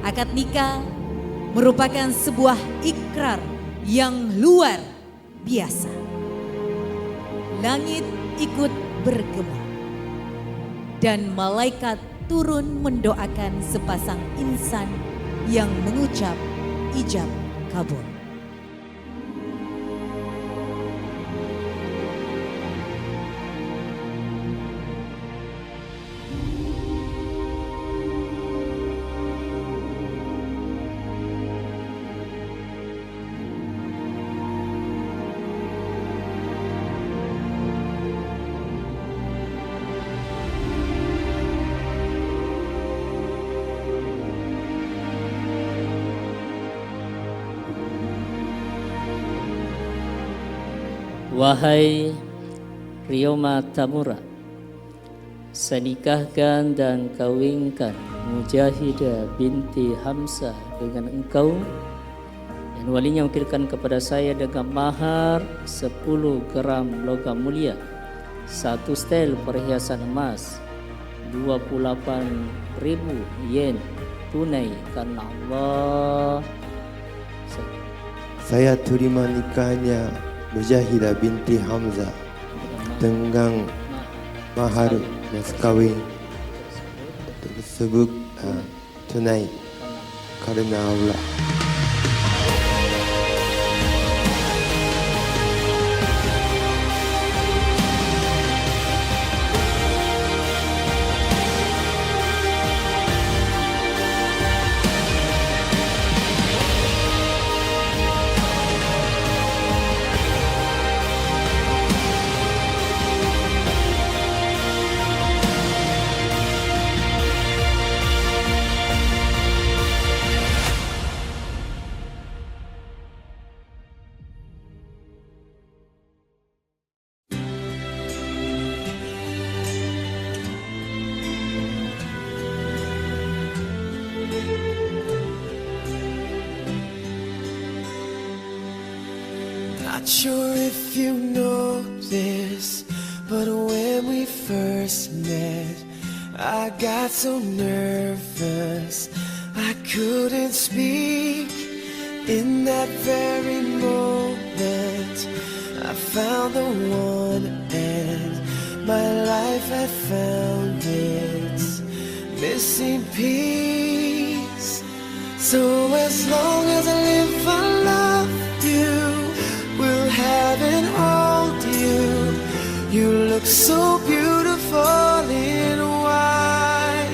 Akad nikah merupakan sebuah ikrar yang luar biasa. Langit ikut bergema dan malaikat turun mendoakan sepasang insan yang mengucap ijab kabul. Wahai Ryoma Tamura, saya nikahkan dan kawinkan Mujahidah binti Hamzah dengan engkau, dan walinya wakilkan kepada saya dengan mahar 10 gram logam mulia, 1 setel perhiasan emas, 28.000 yen tunai karena Allah. Saya terima nikahnya Mujahidah binti Hamzah dengan mahar mas kawin tersebut tunai karena Allah. Not sure if you know this, but when we first met, I got so nervous I couldn't speak. In that very moment, I found the one, and my life had found its missing piece. So as long as I live, I love you, will have and hold you. You look so beautiful in white,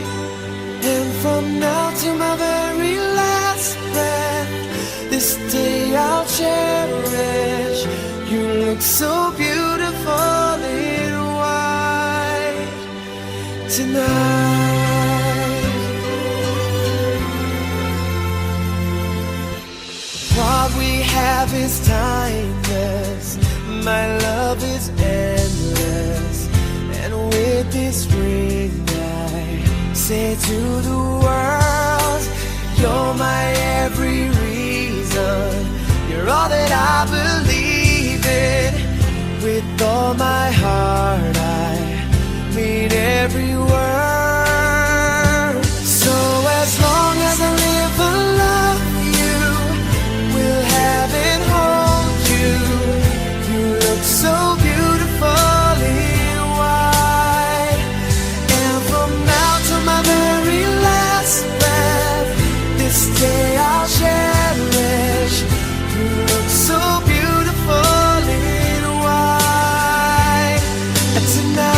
and from now to my very last breath, this day I'll cherish. You look so beautiful in white tonight. What we have is timeless, my love is endless, and with this ring I say to the world, you're my every reason, you're all that I believe in. With all my heart I mean every word. So as long as I live, I love you, will have and hold you. You look so beautiful in white, and from now to my very last breath, this day I'll cherish. You look so beautiful in white tonight.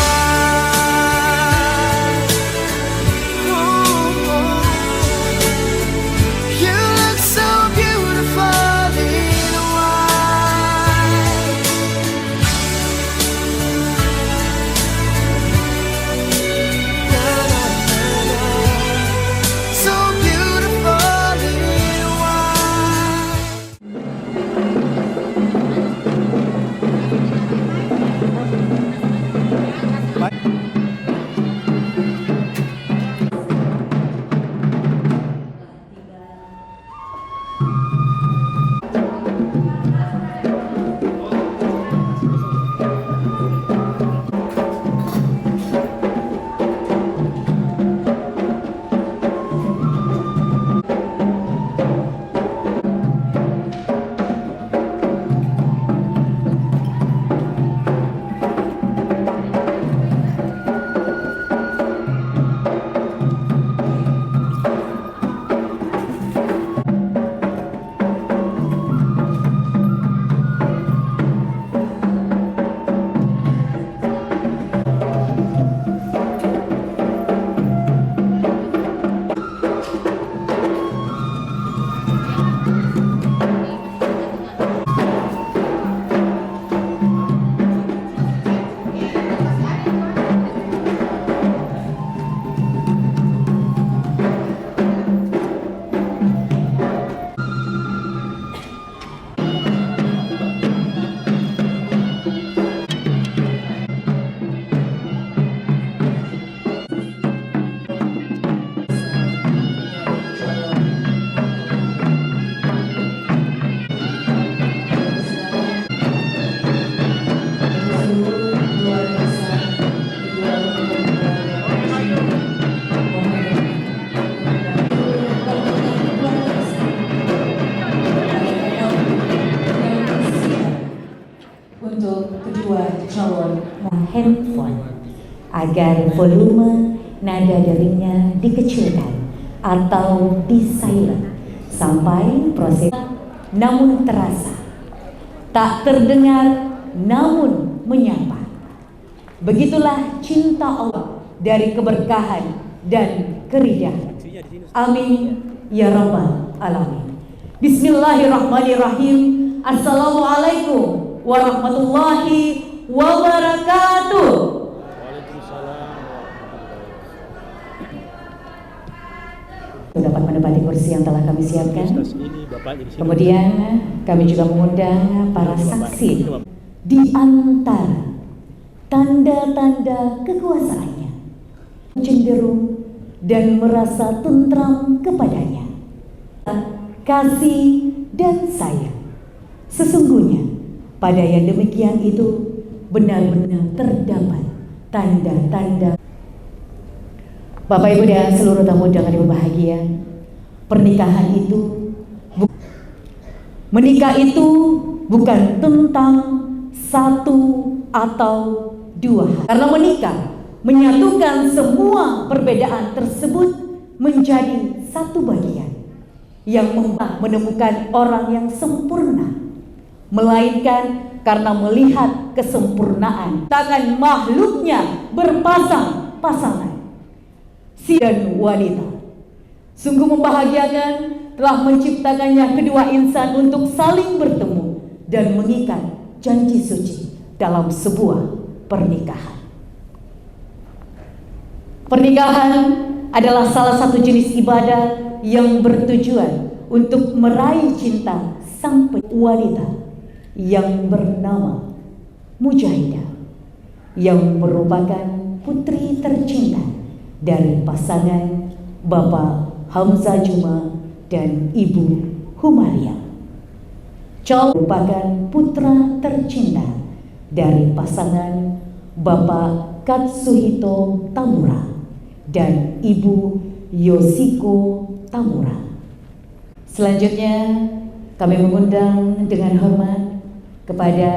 untuk kedua calon handphone agar volume nada deringnya dikecilkan atau di silent sampai proses, namun terasa, tak terdengar namun menyapa. Begitulah cinta Allah dari keberkahan dan keridahan. Amin ya rabbal alamin. Bismillahirrahmanirrahim. Assalamualaikum warahmatullahi wabarakatuh. Dapat menempati kursi yang telah kami siapkan. Kemudian kami juga mengundang para saksi di antara tanda-tanda kekuasaannya, cenderung dan merasa tentram kepadanya, kasih dan sayang. Sesungguhnya pada yang demikian itu benar-benar terdapat tanda-tanda. Bapak Ibu dan seluruh tamu undangan yang berbahagia, pernikahan itu menikah itu bukan tentang satu atau dua hal. Karena menikah menyatukan semua perbedaan tersebut menjadi satu bagian yang menemukan orang yang sempurna, melainkan karena melihat kesempurnaan tangan makhluknya berpasang-pasangan, si dan wanita. Sungguh membahagiakan telah menciptakannya kedua insan untuk saling bertemu dan mengikat janji suci dalam sebuah pernikahan. Pernikahan adalah salah satu jenis ibadah yang bertujuan untuk meraih cinta sang wanita yang bernama Mujahidah, yang merupakan putri tercinta dari pasangan Bapak Hamzah Juma dan Ibu Humaria. Merupakan putra tercinta dari pasangan Bapak Katsuhito Tamura dan Ibu Yoshiko Tamura. Selanjutnya kami mengundang dengan hormat kepada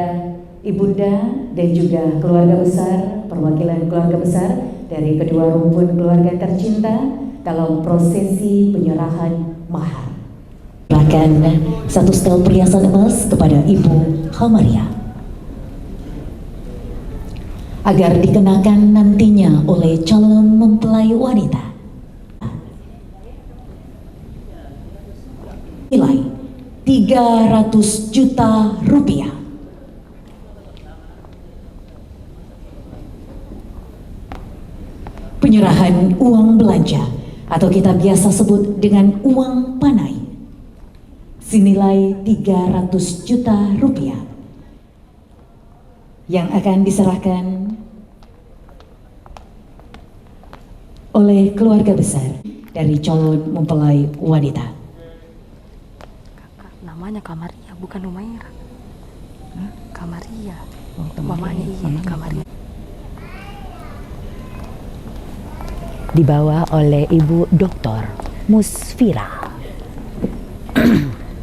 ibunda dan juga keluarga besar, perwakilan keluarga besar dari kedua rumpun keluarga tercinta dalam prosesi penyerahan mahar. Bahkan satu setel perhiasan emas kepada Ibu Humaria agar dikenakan nantinya oleh calon mempelai wanita. Nilai 300 juta rupiah. Penyerahan uang belanja atau kita biasa sebut dengan uang panai senilai 300 juta rupiah yang akan diserahkan oleh keluarga besar dari calon mempelai wanita. Kakak, namanya Kamaria bukan Umaira. Kamaria. Mamanya iya, Kamaria. Dibawa oleh Ibu Dr. Musfira.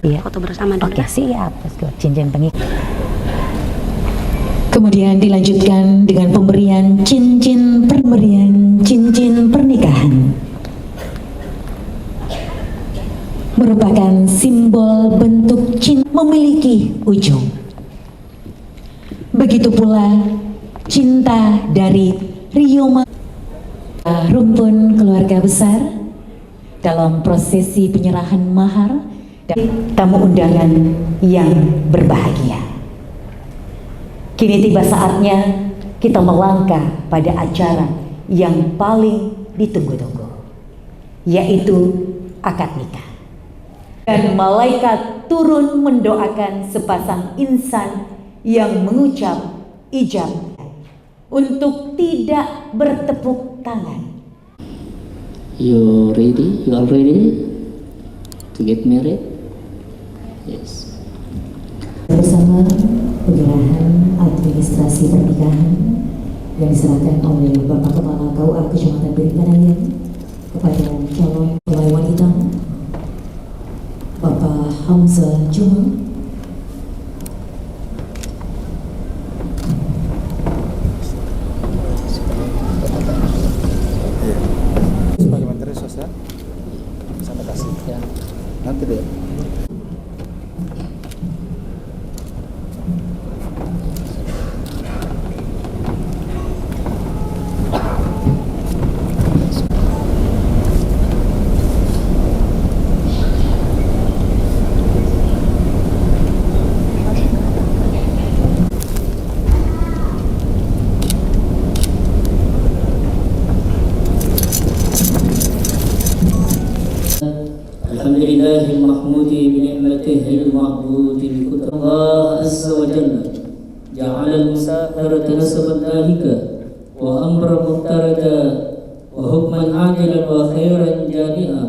Iya. Foto bersama dulu. Oke, siap. Let's go. Cincin pengikat. Kemudian dilanjutkan dengan pemberian cincin pernikahan. Merupakan simbol bentuk cinta memiliki ujung. Begitu pula cinta dari Rio rumpun keluarga besar dalam prosesi penyerahan mahar dan tamu undangan yang berbahagia. Kini tiba saatnya kita melangkah pada acara yang paling ditunggu-tunggu, yaitu akad nikah. Dan malaikat turun mendoakan sepasang insan yang mengucap ijab untuk tidak bertepuk tangan. You ready? You all ready to get married? Yes. Bersama penyerahan administrasi pernikahan yang diserahkan oleh Bapak Kepala KUA Kecamatan Biringkanaya kepada calon mempelai wanita Bapak Hamzah Juma الإله المحمود بنعمته المعبود بقدر الله عز وجل جعل المسافرة نسبا ذلك وأمرا مفترجا وحكما عاجلا وخيرا جامعا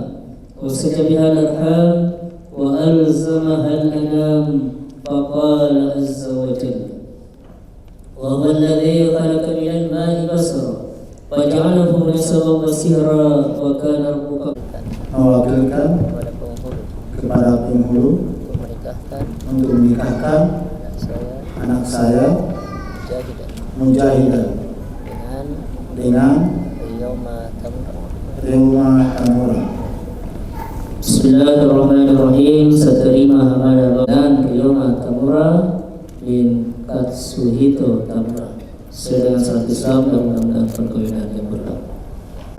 وسج بها الأرحام وألزمها الأنام فقال عز وجل وهو الذي خلق من الماء بشرا فجعله نسبا وسهرا وكان ربك mewakilkan kepada penghulu untuk menikahkan anak saya Mujahidan dengan Reuma Tamura. Bismillahirrahmanirrahim. Seterima pada dan Reuma Tamura bin Katsuhito Tamura sedang salat Islam dan mudah-mudahan perkawinan yang berlaku.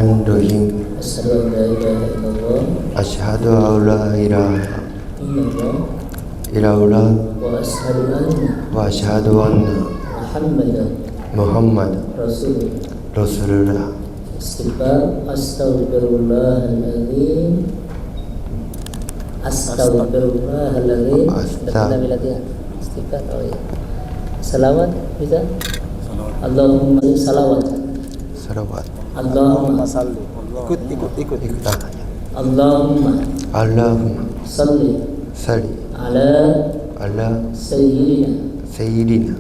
Dohing Asyhadu an la ilaha illallah Asyhadu an la ilaha illallah illallah wa asyhadu anna wa asyhadu anna Muhammadan Muhammad Rasulullah. Istighfar. Astagfirullahaladzim. Astagfirullahaladzim. Istighfar. Oh ya. Salawat bisa? Allahumma salawat. Salawat. Allahumma Ikut. Allahumma salli Salli ala Sayyidina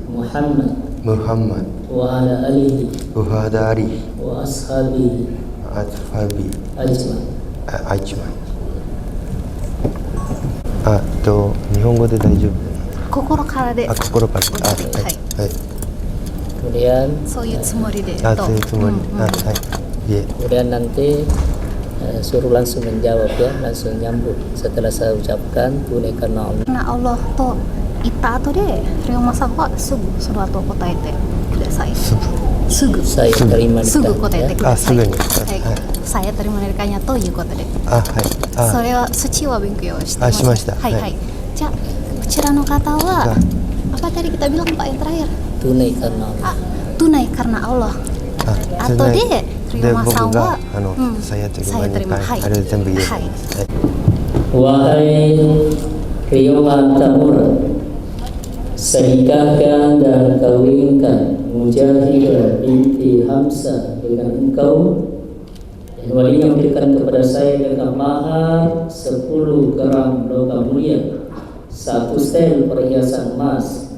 Muhammad wa ala alihi wa alihi wa ashabihi ashabi ajma'in. 日本語で大丈夫？心からで心から。はい。 Kemudian そういうつもりで そういうつもり。はい。いえ。 kemudian nanti suruh langsung menjawab ya, langsung nyambung setelah saya ucapkan tunai karena Allah. なアラと言った後でレオマさんはすぐその後答えてください。すぐ Saya terima すぐ nikah 答えて ya. ください。すぐに。はい。saya terima nikahnya ということで。はい。それは土は勉強してました。しました。はいはい。じゃあこちらの方はapa tadi kita bilang Pak yang terakhir? Tunai karena Allah. Tunai karena Allah. Atau de terima sawa. Saya saya terima. Hai. Ada zambi ya. Hai. Wahai Reuma Tamura, saya nikahkan dan kawinkan Mujahidah binti Hamzah dengan engkau, dan walinya memberikan kepada saya dengan mahar 10 gram logam mulia, 1 setel perhiasan emas,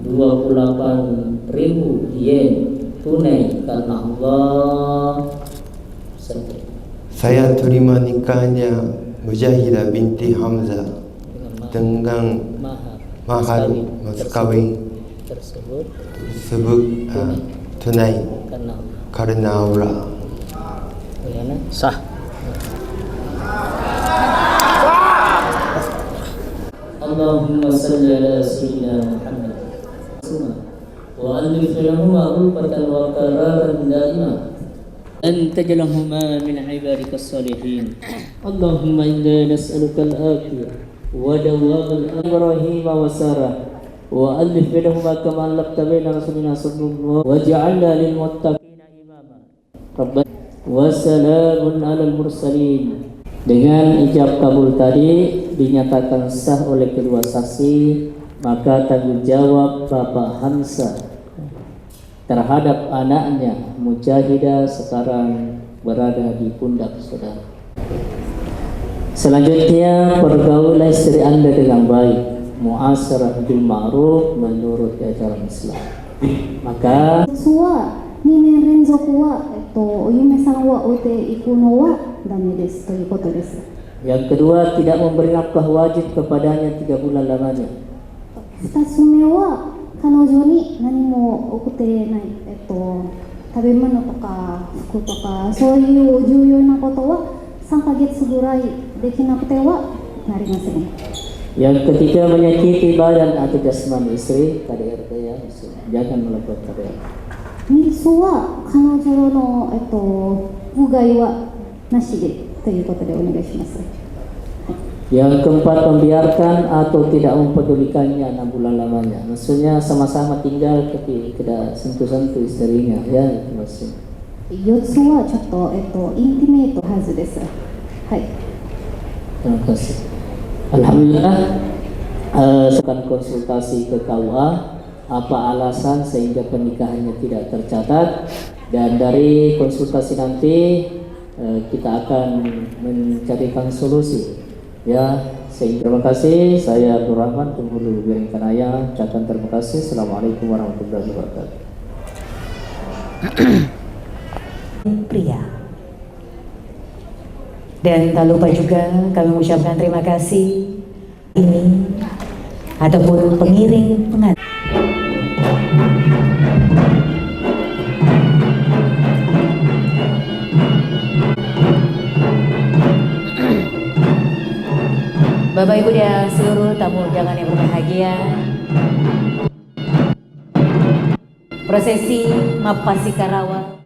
28.000 yen tunai karena Allah. Saya terima nikahnya Mujahidah binti Hamzah dengan mahar mas kawin tersebut tunai karena Allah. Sah. Allahumma salli ala sayyidina Muhammad wa alif lahuma ulfatan wa qararan daima أن تجعلهما من عبادك الصالحين. اللهم إنا نسألك العافية ودوام إبراهيم وسارة وألف بينهما كما ألفت بين رسولنا صلى الله عليه وسلم واجعلنا للمتقين إماما. ربنا وسلام على المرسلين. Dengan ijab kabul tadi dinyatakan sah oleh kedua saksi, maka tanggung jawab Bapak Hamzah terhadap anaknya Mujahidah sekarang berada di pundak saudara. Selanjutnya pergaulan istri Anda dengan baik, muasyarah bil ma'ruf menurut ajaran Islam. Maka 2年連続は、お嫁さんは置いていくのはダメですということです。 yang kedua tidak memberi nafkah wajib kepadanya 3 bulan lamanya. 2つ目は彼女に何も送ってない、食べ物とか服とかそういう重要なことは3ヶ月ぐらいできなくてはなりません。 Yang ketiga menyakiti badan atau jasmani istri, KDRT ya, jangan melakukan KDRT. 3つは彼女の、うがいはなしでということでお願いします。 Yang keempat membiarkan atau tidak mempedulikannya 6 bulan lamanya. Maksudnya sama-sama tinggal tapi tidak sentuh-sentuh istrinya ya, maksudnya. 4つはちょっと、インティメートはずです。はい。 Terima kasih. Alhamdulillah, sekarang konsultasi ke KUA apa alasan sehingga pernikahannya tidak tercatat, dan dari konsultasi nanti kita akan mencarikan solusi. Ya, sehingga terima kasih. Saya Abdul Rahman, Penghulu Birengkanaya. Ucapkan terima kasih. Assalamualaikum warahmatullahi wabarakatuh. Pria. Dan tak lupa juga kami mengucapkan terima kasih ini ataupun pengiring pengantin. Bapak Ibu dan seluruh tamu undangan yang berbahagia, prosesi Mapasi Karawang.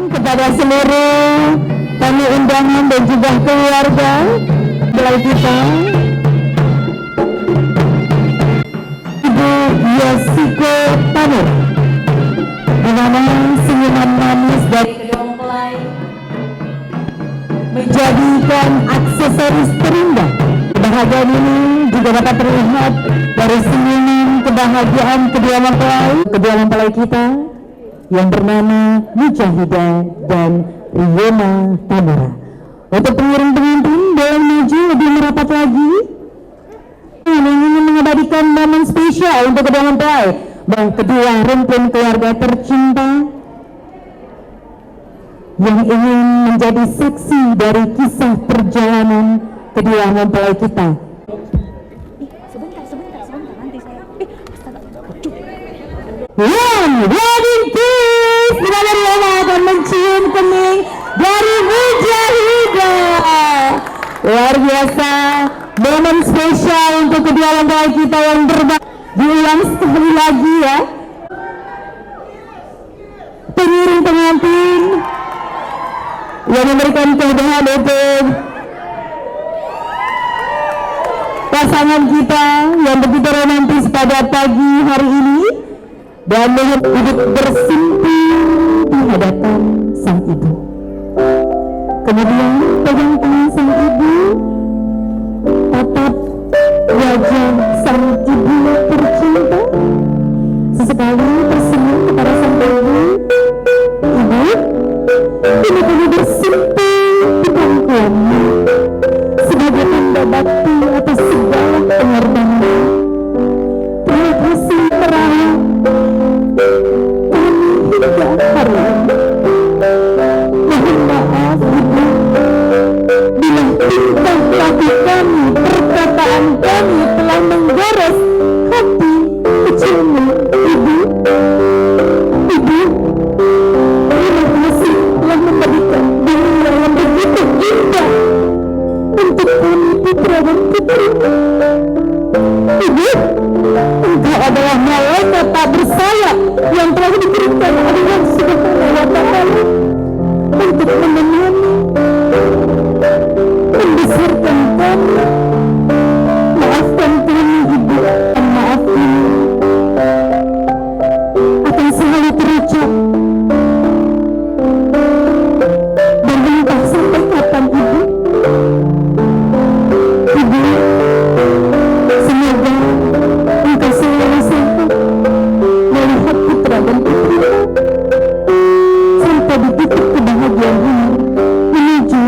Kepada seluruh tamu undangan dan juga keluarga belai kita, Ibu Yosiko Tanur, di mana senyuman manis dari kedua mempelai menjadikan aksesoris terindah. Kebahagiaan ini juga dapat terlihat dari senyuman kebahagiaan kedua mempelai kita yang bernama Mujahidah dan Riona Tamara. Untuk pengiring pengantin boleh maju lebih merapat lagi. Yang ingin mengabadikan momen spesial untuk kedua mempelai, kedua rumpun keluarga tercinta yang ingin menjadi saksi dari kisah perjalanan kedua mempelai kita. Wedding kiss, bila dari Oma akan mencium kening dari Mujahidah. Luar biasa, momen spesial untuk kedua mempelai kita yang diulang sekali lagi ya. Pengiring pengantin yang memberikan keindahan untuk pasangan kita yang begitu romantis pada pagi hari ini, dan mohon duduk bersimpu di hadapan sang ibu. Kemudian pegang tangan sang ibu, tatap wajah sang ibu tercinta, sesekali tersenyum kepada sang ibu. Ibu, ini kamu bersimpu di pangkuanmu sebagai tanda bakti atas segala pengorbananmu. Terima kasih terawat kami hingga hari ini. Mohon maaf ibu bila tingkah laku kami, perkataan kami telah menggores hati kecilmu ibu. Ibu, terima kasih telah memberikan dunia yang begitu indah untuk kami putra dan putri. Ibu, engkau adalah malaikat tak bersayap yang telah diberikan oleh Allah Subhanahu wa Ta'ala untuk menemani, membesarkan kami. Maafkan kami ibu, dan maaf ini akan selalu terucap dan entah sampai kapan ibu. Ibu, semoga engkau selalu sampai melihat putra dan putri sampai di titik kebahagiaan ini menuju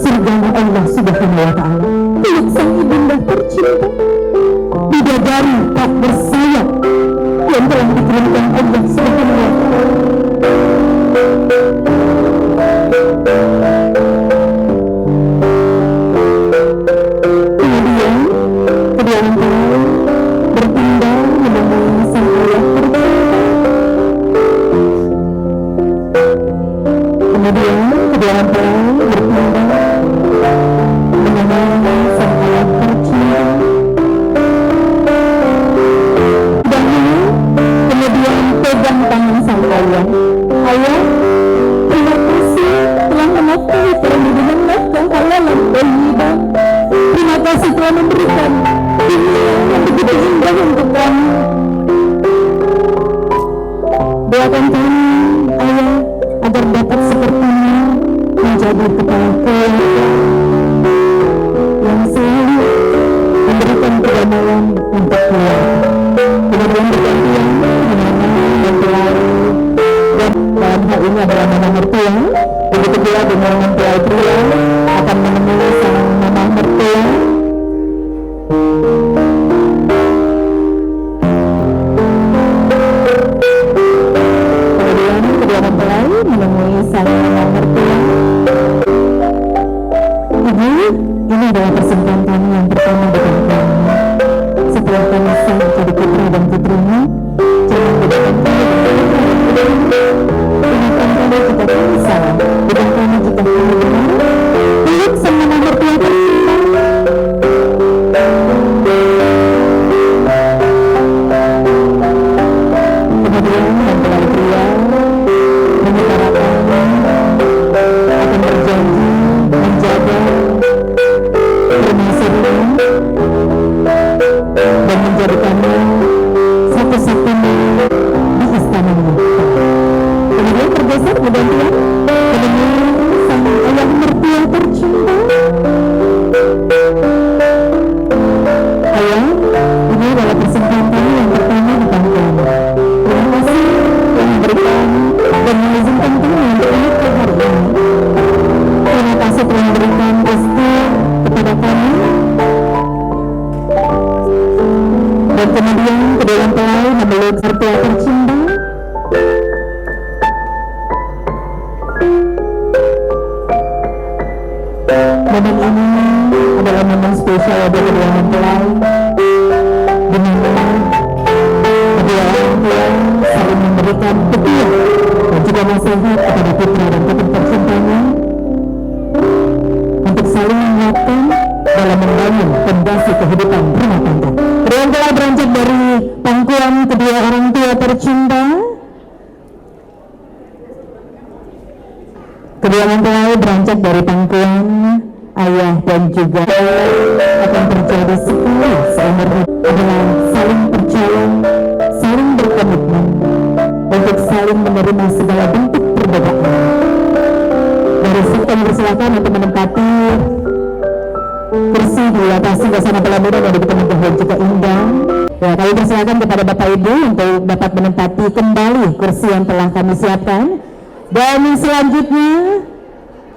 surga Allah Subhanahu wa Ta'ala. Peluk sang ibunda tercinta, bidadari tak bersayap yang telah dikirimkan Allah Subhanahu wa Ta'ala. Kemudian kedua mempelai berpindah menemui sang ayah tercinta. Kemudian kedua mempelai berpindah menemui sang ayah tercinta. Dahulu, kemudian pegang tangan sang ayah. Ayah, terima kasih telah menafkahi kami dengan nafkah halal dan thayyibah. Terima kasih telah memberikan dunia yang begitu indah untuk kami. Doakan kami, ayah, agar dapat sepertinya menjadi kepala keluarga yang selalu memberikan kedamaian untuk keluarga. Kemudian bergantian dengan mempelai, dan dalam hal ini adalah mama mertua. Begitu pula dengan mempelai pria akan menemui sang mama mertua. Kemudian kedua mempelai menemui sang mama mertua. Ibu, ini adalah persembahan kami yang pertama dengan kami. Setelah kami sah jadi putra dan putrimu, jangan bedakan kami dengan putra dan putrimu. Ingatkan kami jika kami salah, berikan kami jika kami benar. Peluk sang mama mertua tercinta. Kemudian mempelai pria mengutarakan akan berjanji menjaga permaisurinya dan menjadikannya satu-satunya di istana mereka. Kemudian bergeser bergantian menemui sang ayah mertua momen ini adalah momen spesial bagi kedua mempelai, di mana kedua orang tua saling memberikan petua dan juga nasihat kepada putra dan putri tercintanya untuk saling menguatkan dalam membangun fondasi kehidupan rumah tangga. Kedua mempelai beranjak dari pangkuan kedua orang tua tercinta. Kedua mempelai beranjak dari pangkuan ayah dan juga akan terjadi sekali seumur hidup adalah saling percaya, saling berkomitmen untuk saling menerima segala bentuk perbedaan. Dari situ bersilakan untuk menempati kursi di atas singgahsana Bala Muda yang begitu megah dan juga indah. Ya, kami persilakan kepada Bapak Ibu untuk dapat menempati kembali kursi yang telah kami siapkan. Dan selanjutnya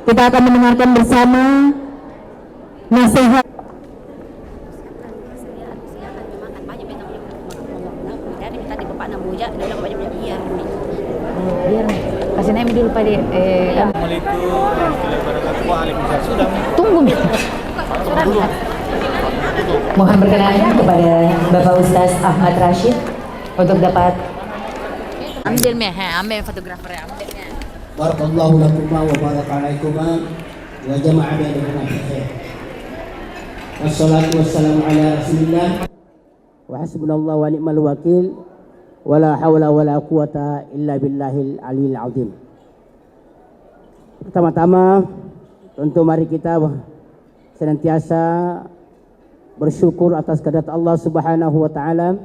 kita akan mendengarkan bersama nasihat. Biar kasih Naimi dulu Pak. Tunggu Mi. Mohon perkenalan kepada Bapak Ustaz Ahmad Rashid untuk dapat Ambil Mi, ambil fotografer ambil Mi. Barakallahu lakuma wa baraka alaikuma wa jama'a bainakum fi khair. Wassalatu wassalamu ala Rasulillah wa hasbunallahu wa ni'mal wakil wa la hawla wa la quwata illa billahil aliyil azim. Pertama-tama tentu mari kita senantiasa bersyukur atas kehadirat Allah Subhanahu wa taala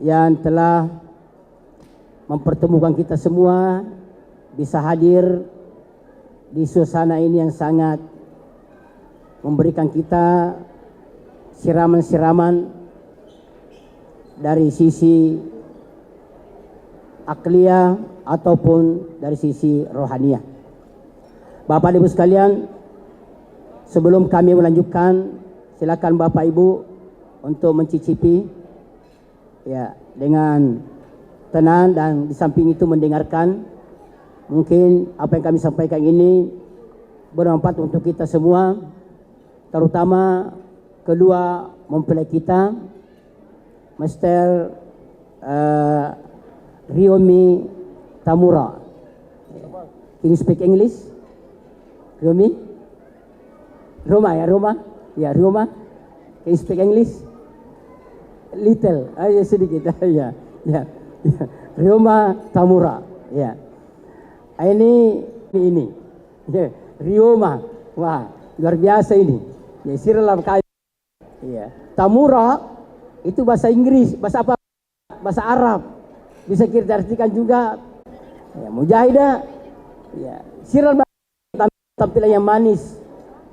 yang telah mempertemukan kita semua bisa hadir di suasana ini yang sangat memberikan kita siraman-siraman dari sisi akliyah ataupun dari sisi rohaniah. Bapak Ibu sekalian, sebelum kami melanjutkan, silakan Bapak Ibu untuk mencicipi ya dengan tenang dan di samping itu mendengarkan. Mungkin apa yang kami sampaikan ini bermanfaat untuk kita semua, terutama kedua mempelai kita, Mr. Ryomi Tamura. Can you speak English? Ryomi? Roma ya, Roma? Ya, Roma. Can you speak English? Little, ya sedikit. Ya. Roma Tamura. Ya. Ini ya, Ryoma, wah luar biasa ini. Ya, siralam kaya. Ya, Tamura itu bahasa Inggris, bahasa apa? Bahasa Arab. Bisa kita artikan juga ya, mujahidah. Ya, siralam tampilan yang manis,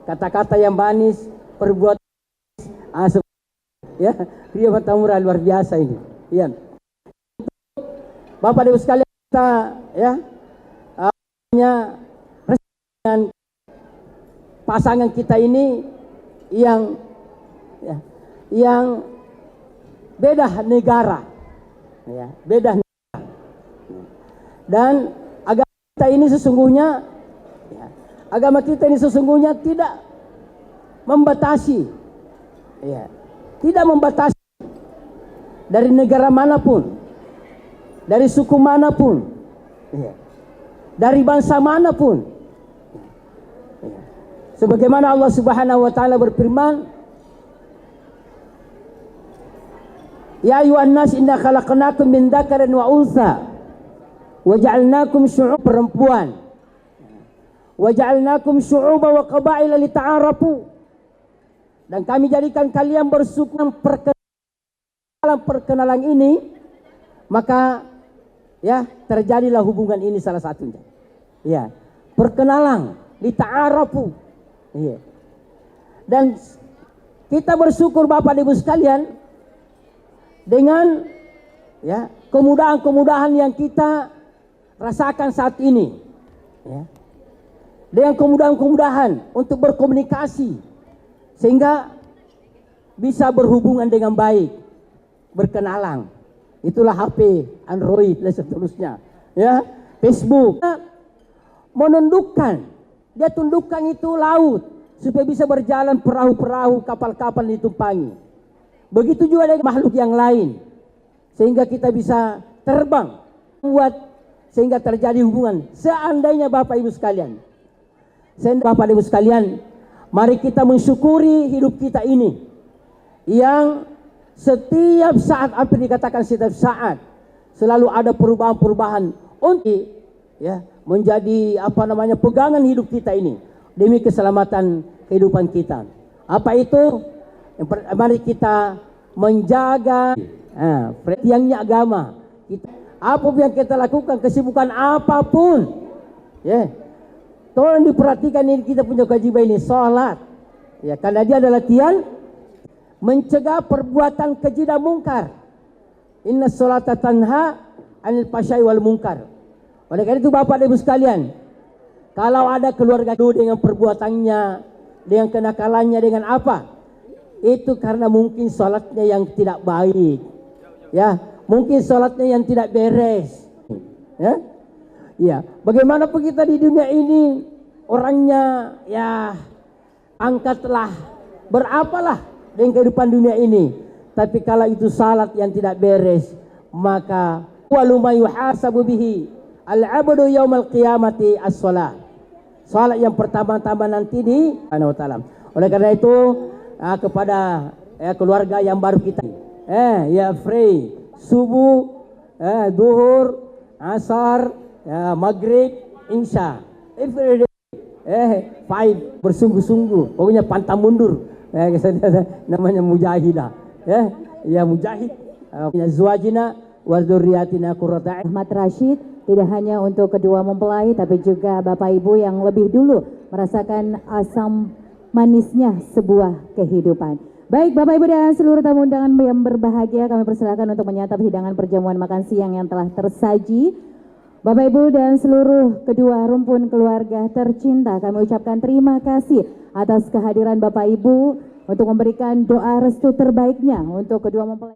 kata-kata yang manis, perbuatan ya, Ryoma Tamura luar biasa ini. Ya. Bapak Ibu sekalian kita ya dengan pasangan kita ini yang beda negara, ya, beda negara. Dan agama kita ini sesungguhnya tidak membatasi, ya, tidak membatasi dari negara manapun, dari suku manapun, ya, dari bangsa manapun. Sebagaimana Allah Subhanahu wa taala berfirman, Ya ayyuhan nas inna khalaqnakum min dzakarin wa untha wa ja'alnakum syu'uban perempuan wa ja'alnakum syu'uban wa qabaila lita'arafu, dan kami jadikan kalian bersuku. Dalam perkenalan ini maka ya terjadilah hubungan ini salah satunya. Ya, perkenalan lita'arafu. Ya. Dan kita bersyukur Bapak Ibu sekalian dengan ya kemudahan-kemudahan yang kita rasakan saat ini. Ya. Dengan kemudahan-kemudahan untuk berkomunikasi sehingga bisa berhubungan dengan baik, berkenalan. Itulah HP, Android dan seterusnya. Ya, Facebook menundukkan, dia tundukkan itu laut, supaya bisa berjalan perahu-perahu, kapal-kapal ditumpangi. Begitu juga dengan makhluk yang lain, sehingga kita bisa terbang, buat sehingga terjadi hubungan. Seandainya Bapak Ibu sekalian, mari kita mensyukuri hidup kita ini, yang setiap saat, hampir dikatakan setiap saat, selalu ada perubahan-perubahan untuk menjadi pegangan hidup kita ini demi keselamatan kehidupan kita. Apa itu? Mari kita menjaga tiangnya agama. Apapun yang kita lakukan, kesibukan apapun, tolong diperhatikan ini, kita punya kewajiban ini, sholat, karena dia adalah tiang mencegah perbuatan keji dan mungkar. Inna sholata tanha anil fahsya'i wal munkar. Oleh karena itu Bapak dan Ibu sekalian, kalau ada keluarga itu dengan perbuatannya, dengan kenakalannya, dengan apa, itu karena mungkin sholatnya yang tidak baik, mungkin sholatnya yang tidak beres, bagaimanapun kita di dunia ini orangnya, angkatlah, berapalah dengan kehidupan dunia ini, tapi kalau itu salat yang tidak beres, maka waluma yuhasabu bihi al-abdu yaumal qiyamati as-shalah. Salat yang pertama-tama nanti di Subhanahu wa taala. Oleh karena itu kepada keluarga yang baru kita, free subuh, duhur, asar, maghrib, isya, every day, 5 bersungguh-sungguh, pokoknya pantang mundur, namanya mujahidah, mujahid, zuwajina wa dzurriyyatina qurrata a'yun. Ahmad Rashid tidak hanya untuk kedua mempelai, tapi juga Bapak Ibu yang lebih dulu merasakan asam manisnya sebuah kehidupan. Baik Bapak Ibu dan seluruh tamu undangan yang berbahagia, kami persilakan untuk menyantap hidangan perjamuan makan siang yang telah tersaji. Bapak Ibu dan seluruh kedua rumpun keluarga tercinta, kami ucapkan terima kasih atas kehadiran Bapak Ibu untuk memberikan doa restu terbaiknya untuk kedua mempelai.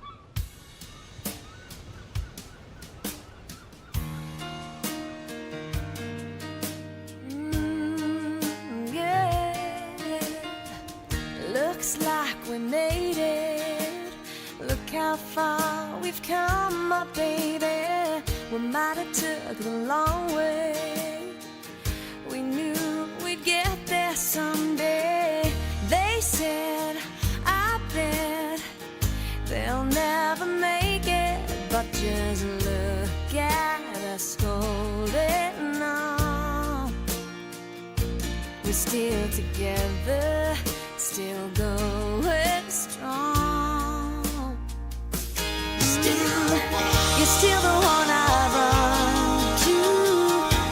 Looks like we made it. Look how far we've come, my baby. We might have took the long way. We knew we'd get there someday. They said, I bet they'll never make it, but just look at us holding on. We're still together, still going strong. You're still the one I run to,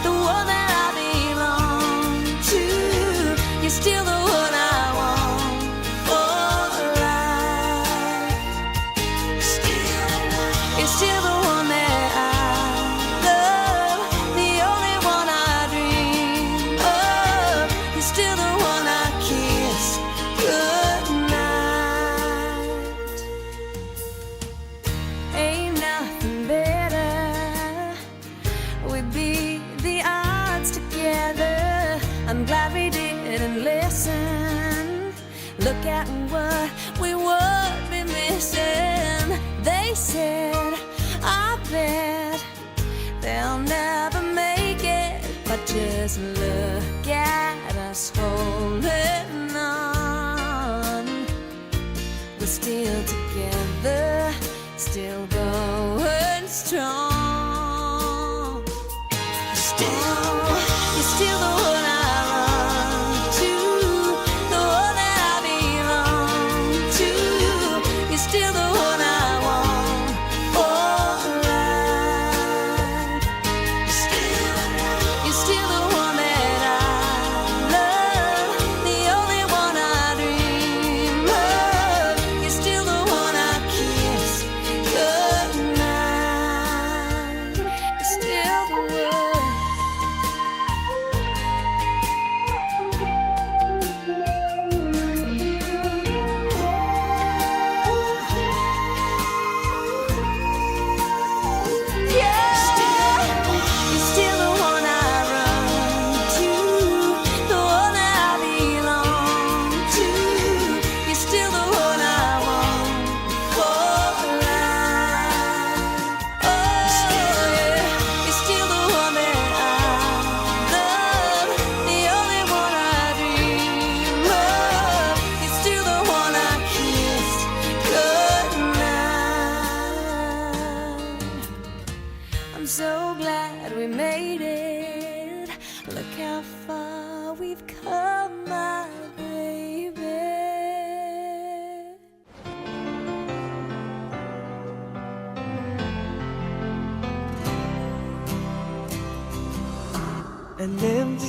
the one that I belong to. You're still the one I want for life. You're still the one that I love, the only one I dream of. You're still the one I kiss goodnight. Ain't nothing better. We beat the odds together. I'm glad we didn't listen. Look at what we would be missing. They said, I bet they'll never make it, but just look at us holding on. We're still together, still going strong. You're still the one I run to, the one that I belong to. You're still the one I want for life. You're still the one that I love, the only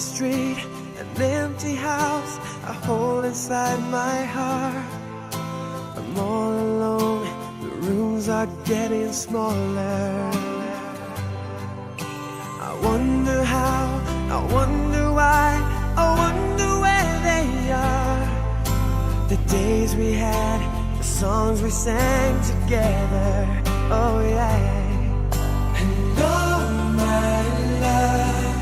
street, an empty house I hold inside my heart. I'm all alone, the rooms are getting smaller. I wonder how, I wonder why, I wonder where they are. The days we had, the songs we sang together, oh yeah. And oh my love,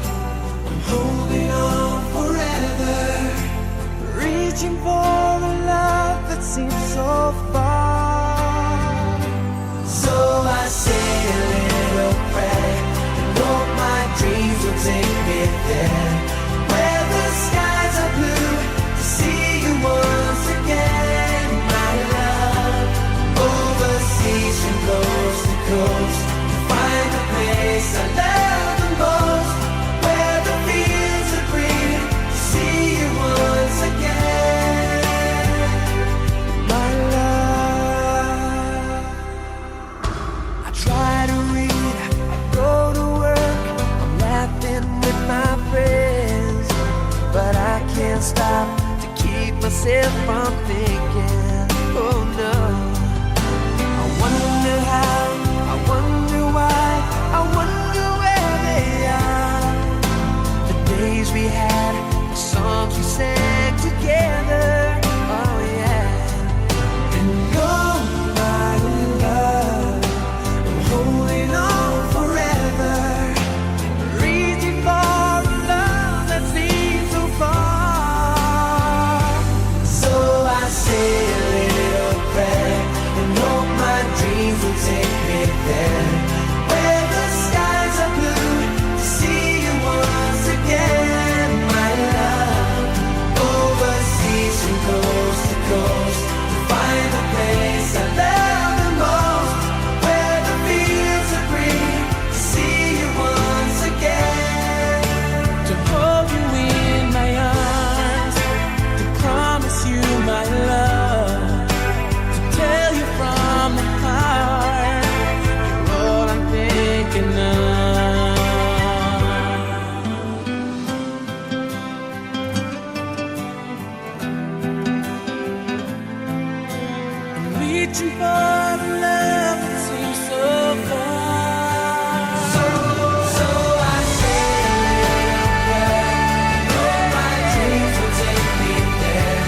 I'm holding on forever, reaching for a love that seems so far. So I say a little prayer and hope my dreams will take me there, where the skies are blue, to see you once again, my love. Overseas from coast to coast, to find the place I love the most, where the fields are green, to see you once again, my love. I try to read, I go to work, I'm laughing with my friends, but I can't stop to keep myself from thinking, oh no. I wonder how, I wonder why, I wonder where they are. The days we had, the songs we sang together, oh yeah. And oh my love, I'm holding on forever, reaching for a love that seems so far. So I say a little prayer and hope my dreams will take me there, where the skies are blue, to see you once again, my love. Overseas from coast to coast, to find the place I love the most, where the fields are green, to see you once again, to hold you in my arms, to promise you my love, to tell you from the heart, you're all I'm thinking of. I'm reaching for a love that seems so far. So I say a little prayer, hope my dreams will take me there,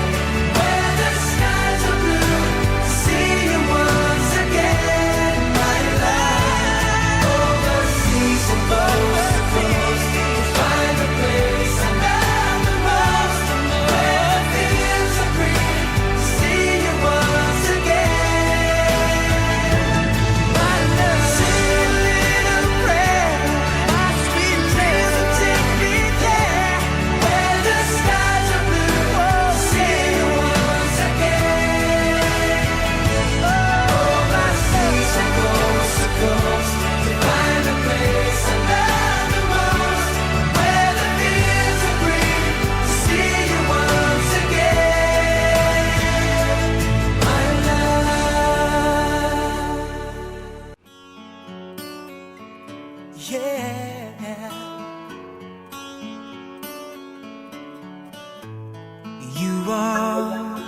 where the skies are blue, to see you once again, my love. Overseas from coast to coast, to find the place I love the most, where the fields are green, to see you once again, my love. Say a little prayer, my sweet dreams will take me there, where the skies are blue, to see you once again. Overseas from coast to coast, to find the place I love the most, where the fields are green, to see you once again, my love. Yeah, you are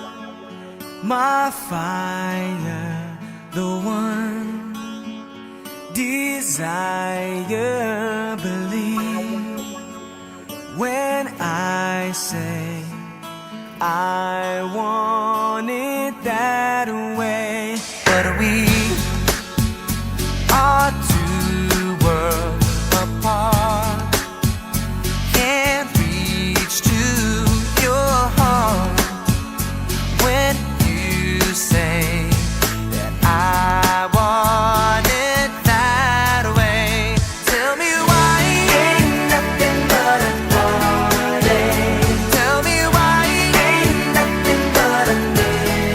my fire, the one desire. Believe when I say I want it that way. But we are two worlds apart, can't reach to your heart when you say that I want it that way. Tell me why ain't nothing but a party. Tell me why ain't nothing but a day.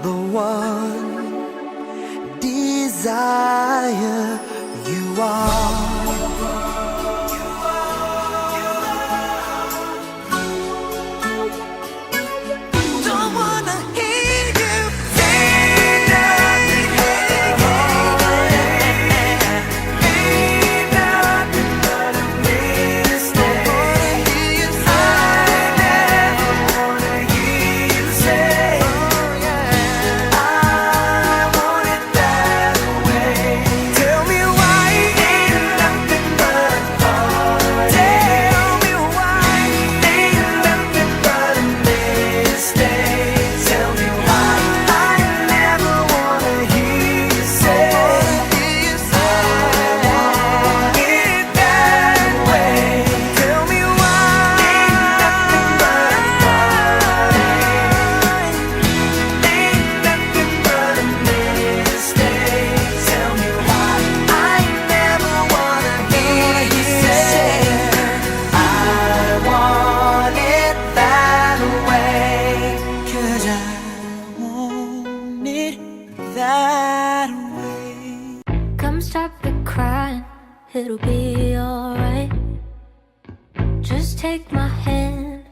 the one desire you are. Don't wanna hear you say nothing, nothing but a mistake. I never wanna hear you say I want it that way. Tell me why ain't nothing but a heartache. Tell me why ain't nothing but a mistake. Tell me why I never wanna hear you say I want it that way. Tell me why ain't nothing but a heartache. Ain't nothing but a mistake. Tell me why I never wanna hear you say I want it that way. 'Cause I want it that way. Come stop the crying, it'll be alright. Just take my hand,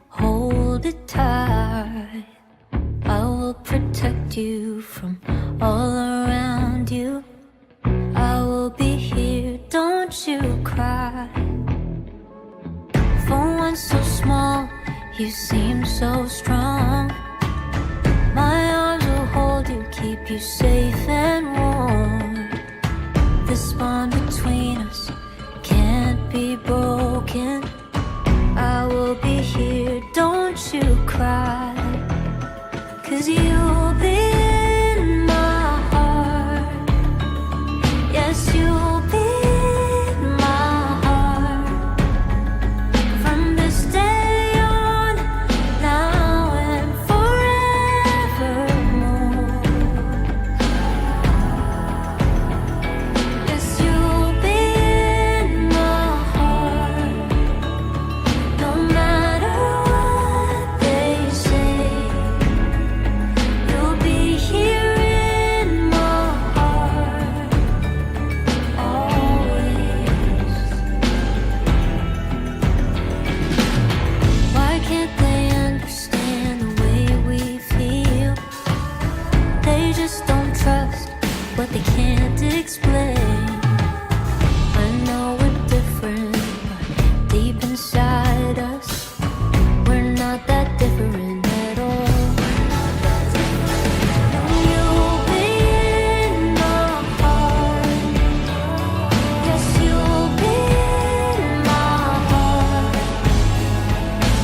hold it tight. I will protect you from all around you. I will be here, don't you cry. For one so small, you seem so strong. My arms will hold you, keep you safe and warm. This bond between us can't be broken. I will be here, don't you cry. 'Cause you'll be in my heart. Yes, you'll be in my heart. From this day on, now and forevermore. Yes, you'll be in my heart. No matter what they say, you'll be here in my heart always. Why can't they understand the way we feel? They just don't trust what they can't explain. I know we're different, but deep inside us, we're not that different at all. You'll be in my heart. Yes, you'll be in my heart.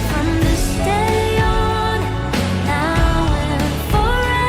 From this day on, now and forevermore.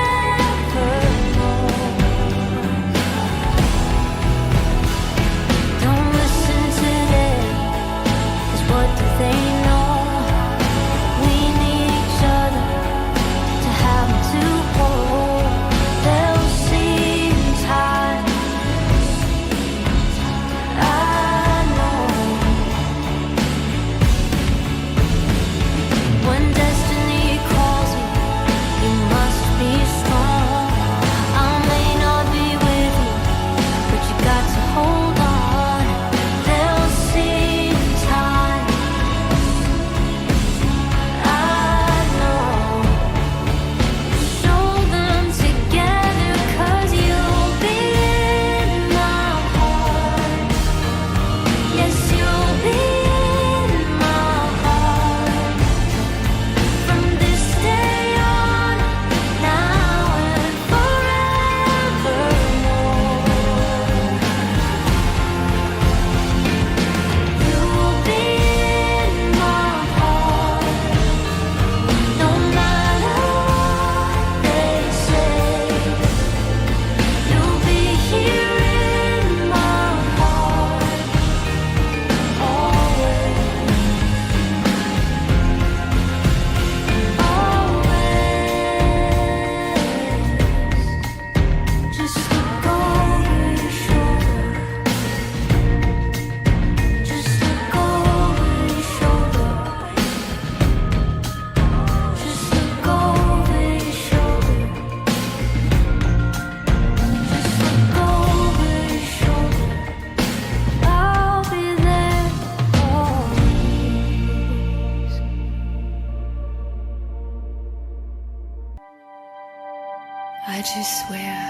I just swear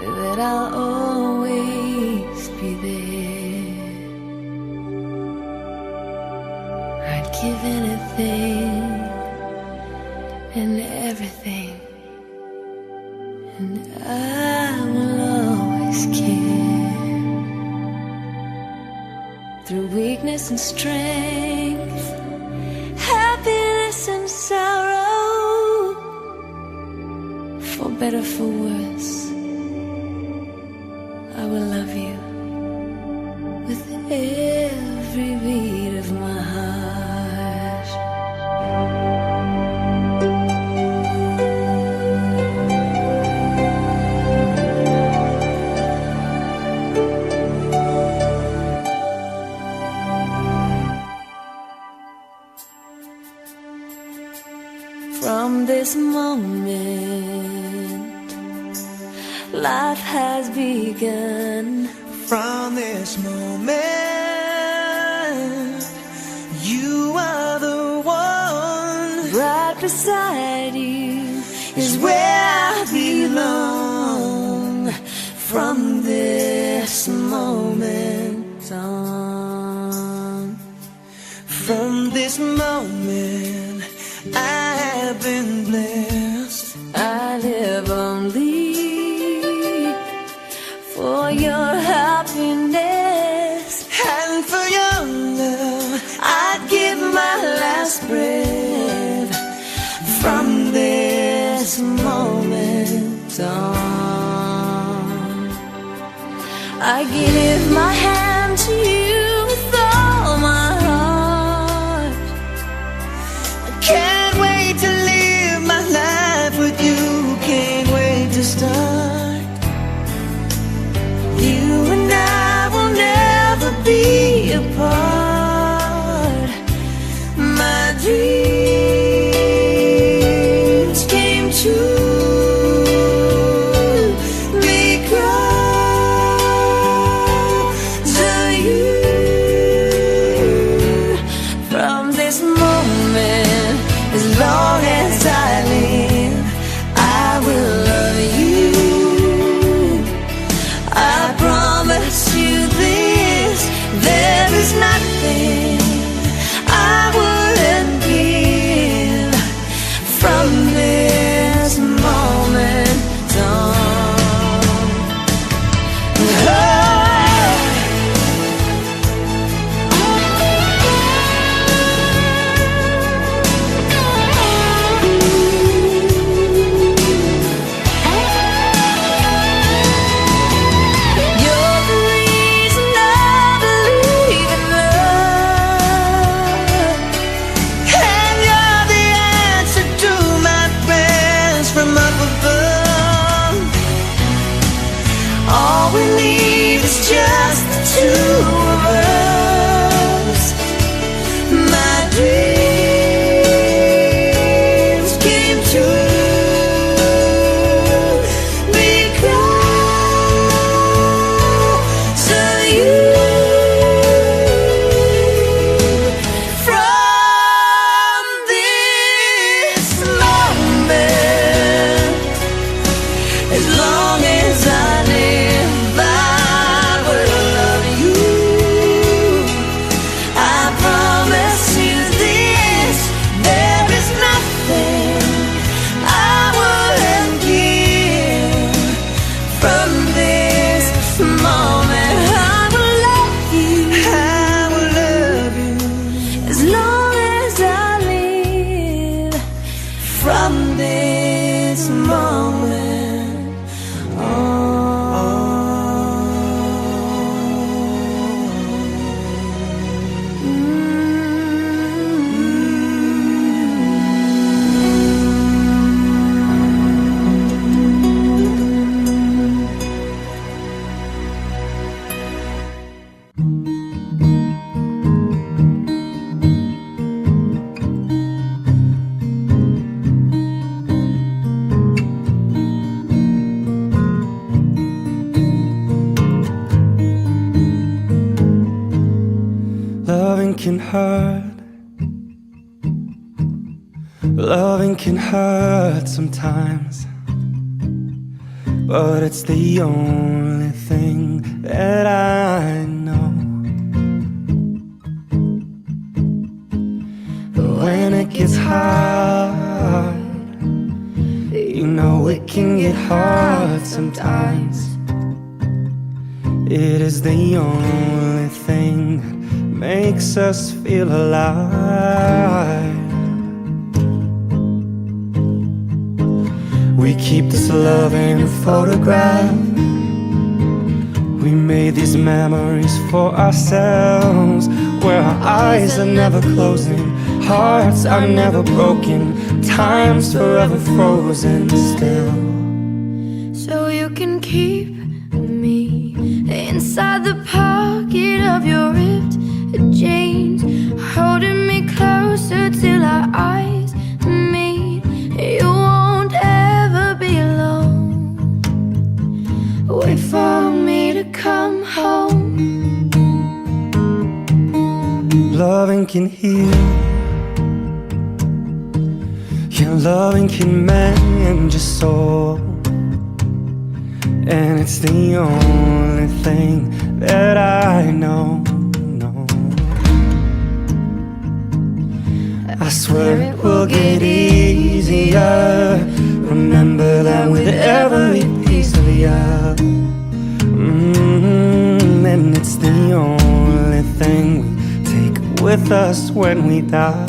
that I'll always be there. I'd give anything and everything, and I will always care. Through weakness and strength, happiness and sorrow, for better, for worse, I will love you with every beat of my heart. From this moment, life has begun. From this moment, you are the one. Right beside you is where I belong. From this moment on, From this moment, I have been blessed. I live only for your happiness, And for your love, I'd give my last breath. From this moment on, I give my hand to you with all my heart. I can't wait to live my life with you. Can't wait to start. You and I will never be apart. My dreams came true because of you. From this moment, as long as I live, I will love you. I promise you this, there is nothing I wouldn't give. From this moment on, you're the reason I believe in love. And you're the answer to my prayers from up above. All we need is just the two of us. My dreams came true because of you. From this moment, as long as I live, I will love you. I promise you this, there is nothing I wouldn't give. From this moment, I will love you. I will love you. As long as I live. From this moment Loving can hurt. Loving can hurt sometimes, but it's the only thing that I know. But when it gets hard, you know it can get hard sometimes. It is the only thing that makes us feel alive. We keep this love in a photograph. We made these memories for ourselves, where our eyes are never closing, hearts are never broken, time's forever frozen still. So you can keep me inside the pocket of your ripped jeans, holding me closer till our eyes meet. You won't ever be alone. Wait for me to come home. Loving can heal, yeah, loving can mend your soul, and it's the only thing that I know. I swear it will get easier. Remember that with every piece of you, and it's the only thing we take with us when we die.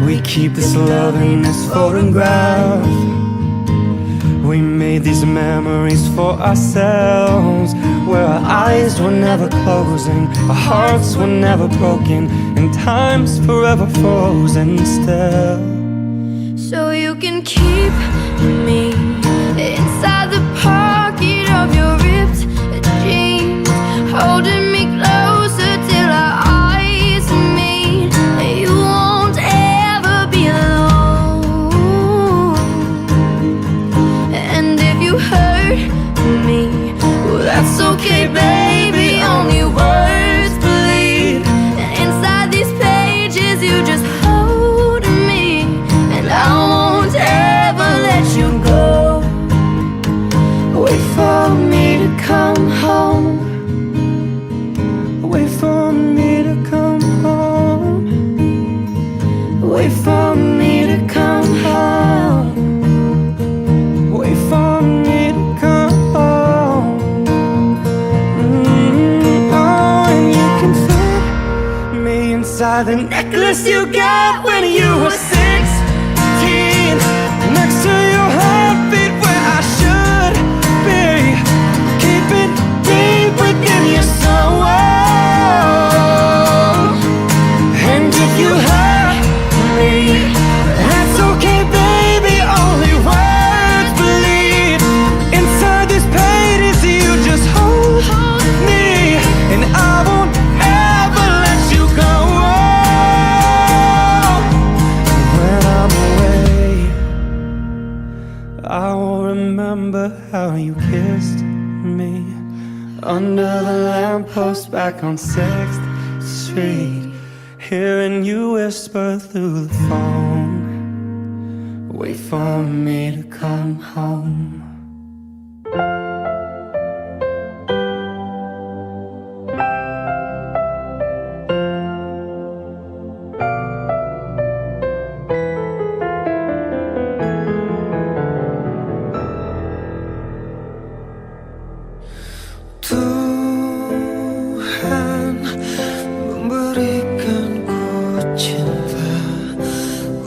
We keep this love in this photograph. We made these memories for ourselves, where our eyes were never closing, our hearts were never broken, and time's forever frozen still. So you can keep me inside the pocket of your ripped jeans, holding me closer till our eyes meet. You won't ever be alone. And if you hurt me, well, that's okay, baby. Only words bleed. And inside these pages, you just hold me, and I won't ever let you go. Wait for me to come home. Wait for me to come home. Wait for me to come home. Wait for me to come home. Oh, and you can fit me inside the necklace you got when you were 16, next to your heartbeat where I should be. Keep it deep within your soul. And if you hurt me, that's okay, baby. Only words bleed. Inside these pages, you just hold me, and I won't ever let you go. When I'm away, I will remember how you kissed me under the lamppost back on 6th Street, hearing you whisper through the phone. Wait for me to come home. Tuhan memberikanku cinta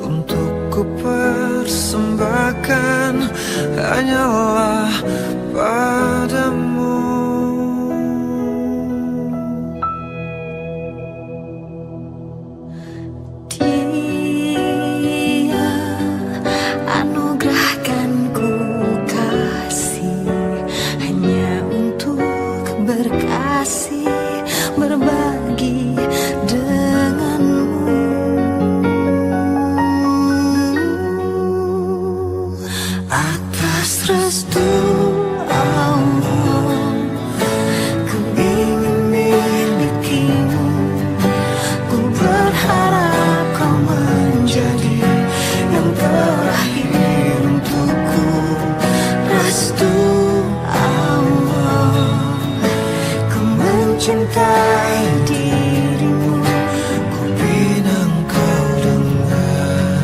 untuk ku persembahkan hanyalah mencintai dirimu. Ku pinang kau dengan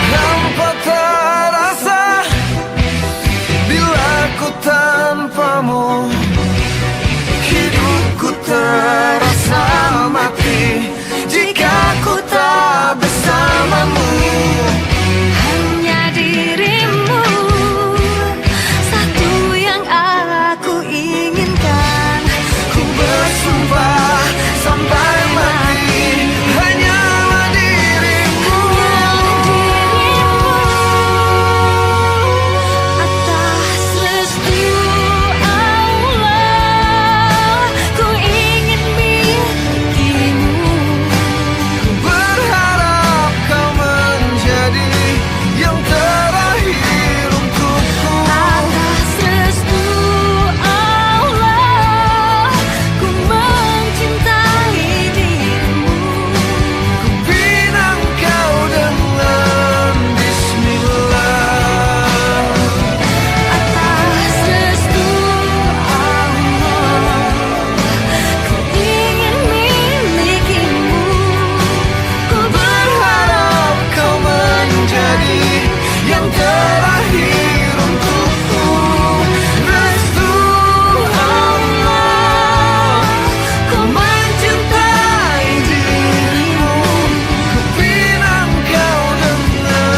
Hampa terasa bila ku tanpamu. Hidupku terasa mati jika ku tak bersamamu. Hanya dirimu, satu yang aku inginkan. Ku bersumpah sampai mati, hanyalah dirimu. Atas restu Allah, ku ingin milikimu. Ku berharap kau menjadi yang terakhir untukku. Atas restu Allah, ku mencintai dirimu. Pinang kau dengan bismillah. Atas restu Allah, ku ingin milikimu. Ku berharap kau menjadi yang terakhir untukku. Restu Allah, Ku mencintai dirimu. Ku pinang kau dengan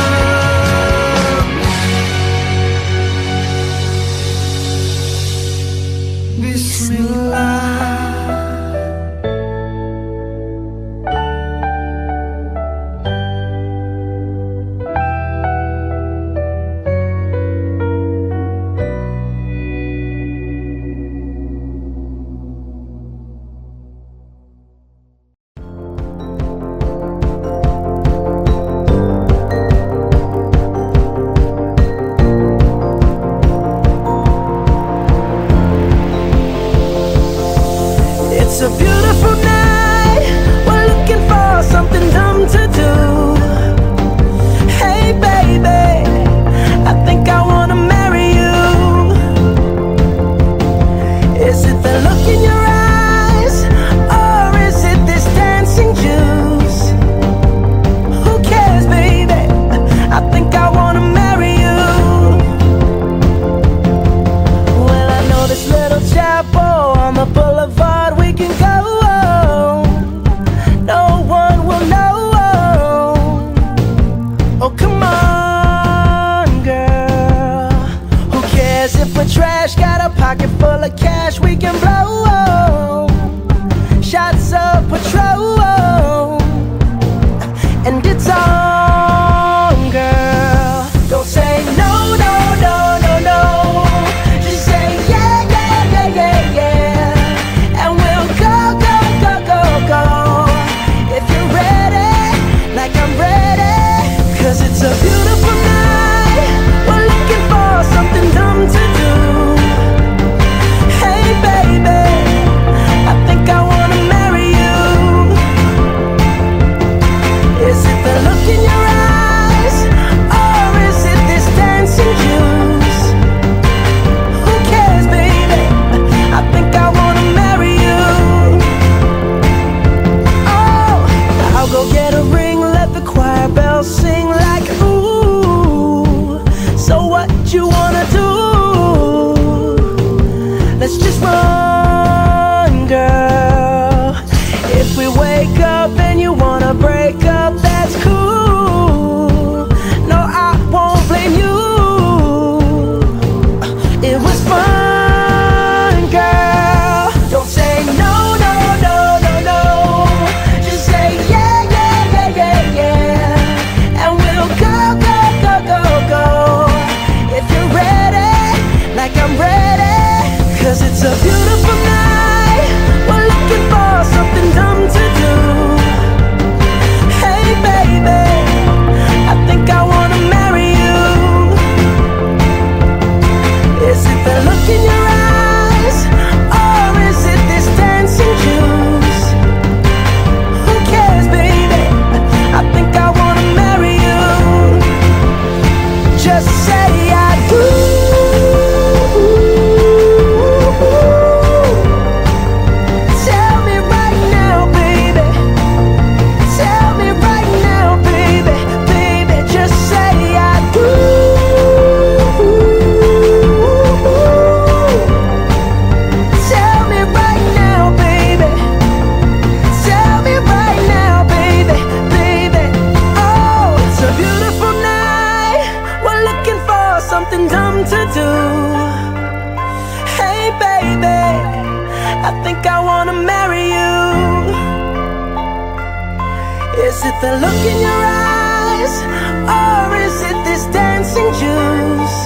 bismillah. It's a beautiful night. We're looking for something dumb to do. Hey baby, I think I wanna marry you. Is it the look in your eyes, or is it this dancing juice? Who cares, baby? I think I wanna marry you. Well, I know this little chapel on the boulevard we can go. No one will know. Oh, come on, girl. Who cares if we're trash? Got a pocket full of cash we can blow. Shots of Patrol, and it's on, girl. Don't say no, no, no, no, no. Just say yeah, yeah, yeah, yeah, yeah. And we'll go, go, go, go, go. If you're ready, like I'm ready. 'Cause it's a beautiful night. We're looking for something dumb to do. Hey baby, I think I wanna marry you. Is it the look in your eyes, or is it this dancing juice? Who cares, baby? I think I wanna marry you. Oh, I'll go get a ring, let the choir bells sing like ooh. So what you wanna do? Let's just run, girl. If we wake up and you wanna break up, that's cool. No, I won't blame you. It was fun, girl. Don't say no, no, no, no, no. Just say yeah, yeah, yeah, yeah, yeah. And we'll go, go, go, go, go. If you're ready, like I'm ready. 'Cause it's a beautiful night. We're looking for something dumb to do. Hey baby, just say I do. Tell me right now, baby. Tell me right now, baby. Baby, just say I do. Tell me right now, baby. Tell me right now, baby, baby. Oh, it's a beautiful night. We're looking for something dumb to do. Hey, baby, I think I wanna marry you. Is it the look in your eyes, or is it this dancing juice?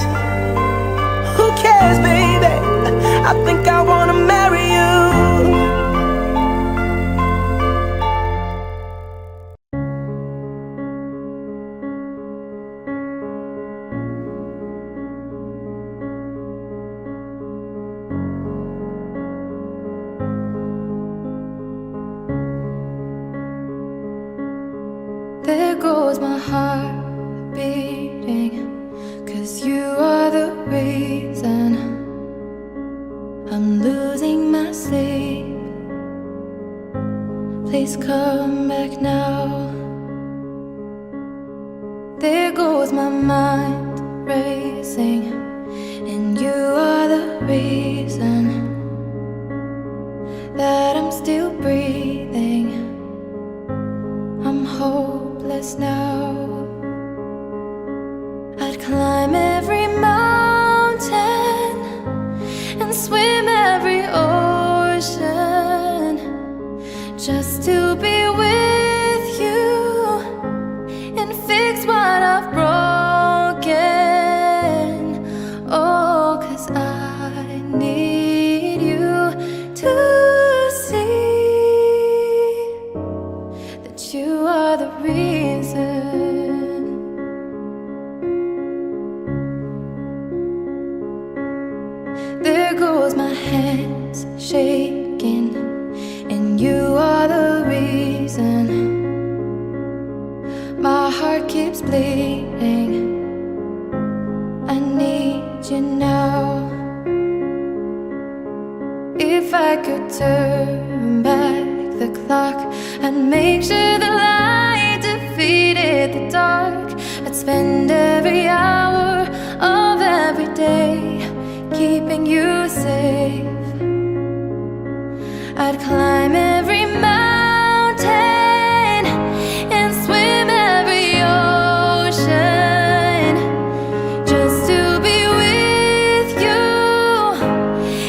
Who cares, baby? I think I wanna marry you. There goes my heart beating, 'cause you are the reason I'm losing my sleep. Please come back now. There goes my mind racing, and you are the reason that I'm still breathing. I'm hopeless now. I'd climb every mountain and swim every ocean just to be with you and fix what I've broken. Oh, 'cause I need you to see that you are the reason. There goes my hands shaking, and you are the reason. My heart keeps bleeding. I need you now. If I could turn back the clock and make sure the light defeated the dark, I'd spend every hour of every day keeping you safe. I'd climb every mountain and swim every ocean just to be with you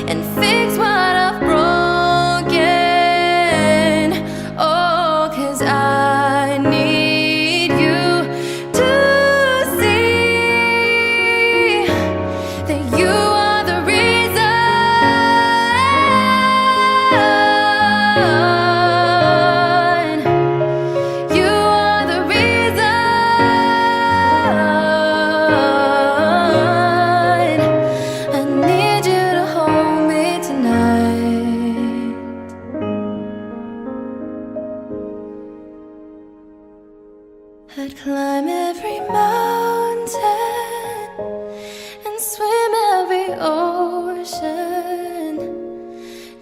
and fix what I've broken. Oh, 'cause I need you to see that you are the reason. You are the reason. I need you to hold me tonight. I'd climb every mountain and swim every ocean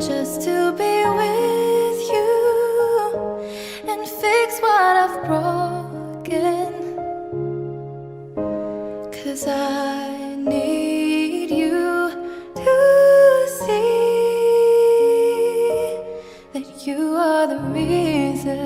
just to be with you and fix what I've broken. 'Cause I need you to see that you are the reason.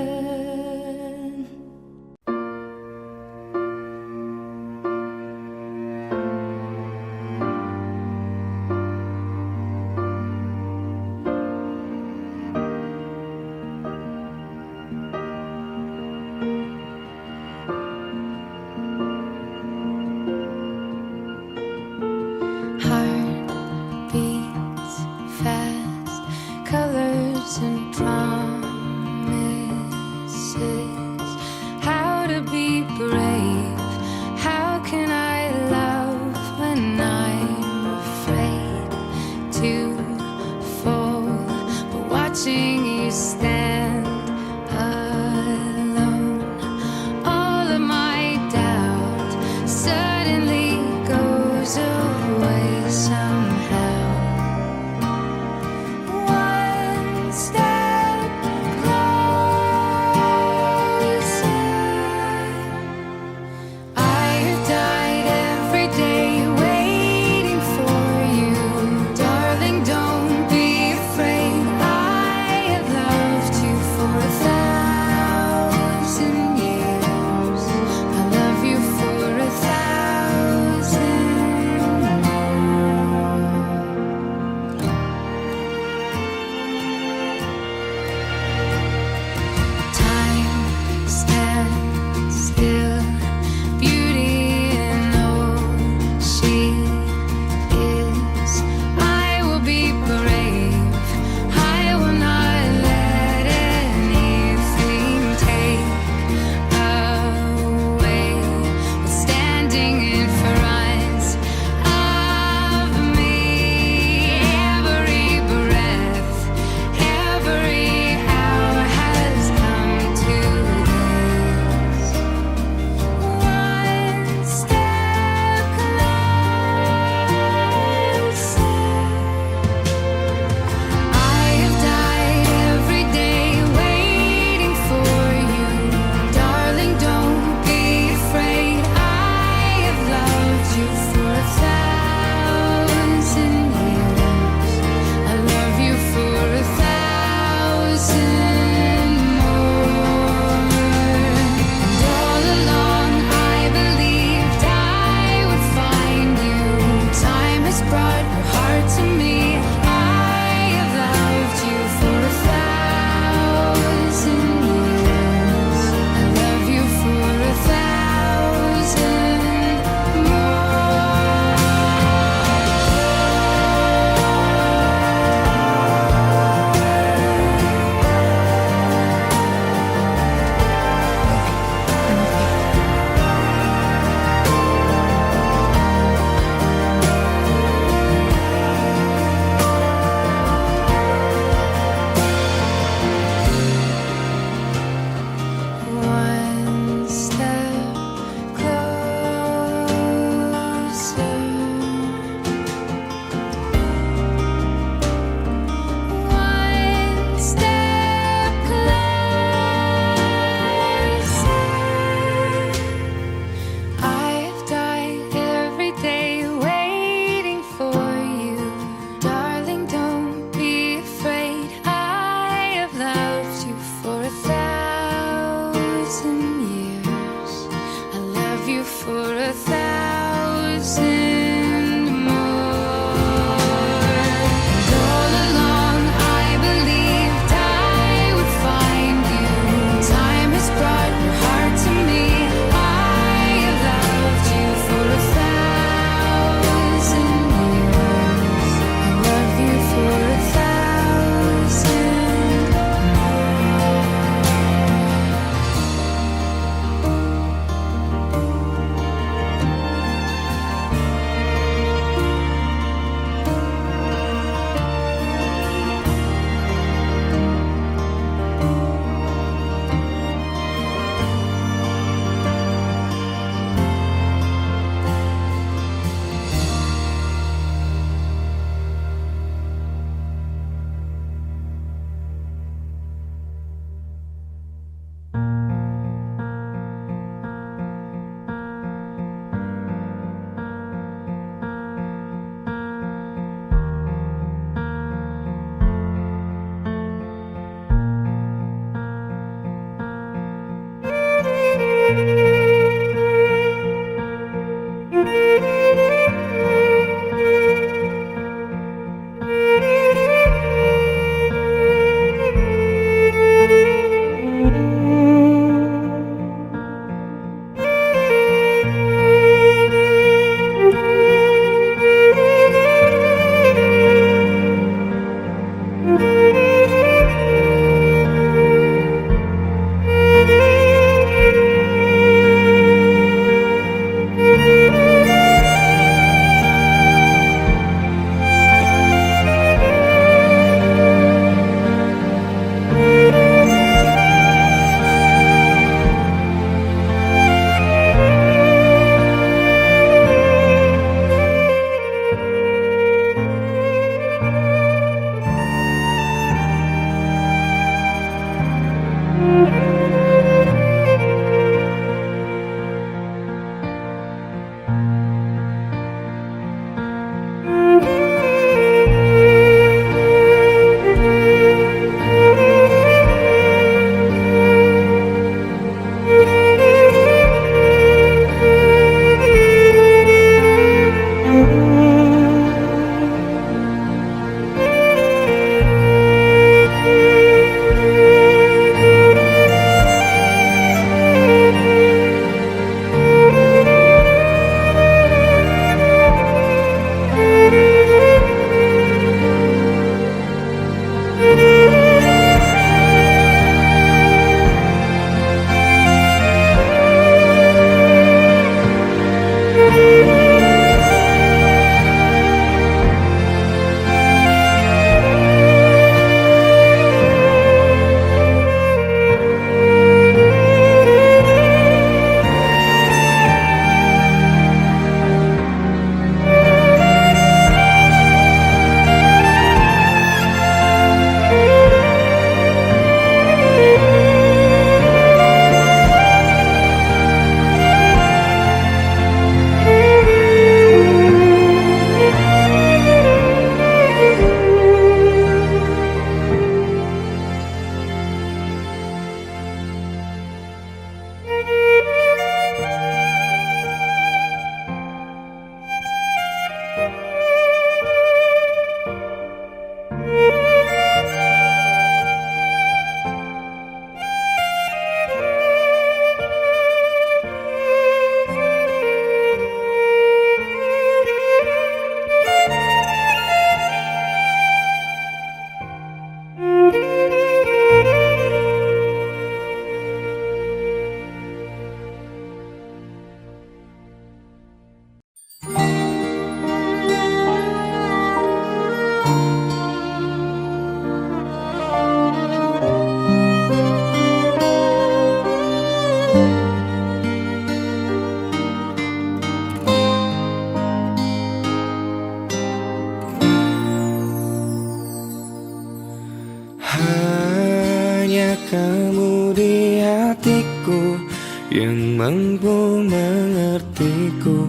yang mampu mengertiku,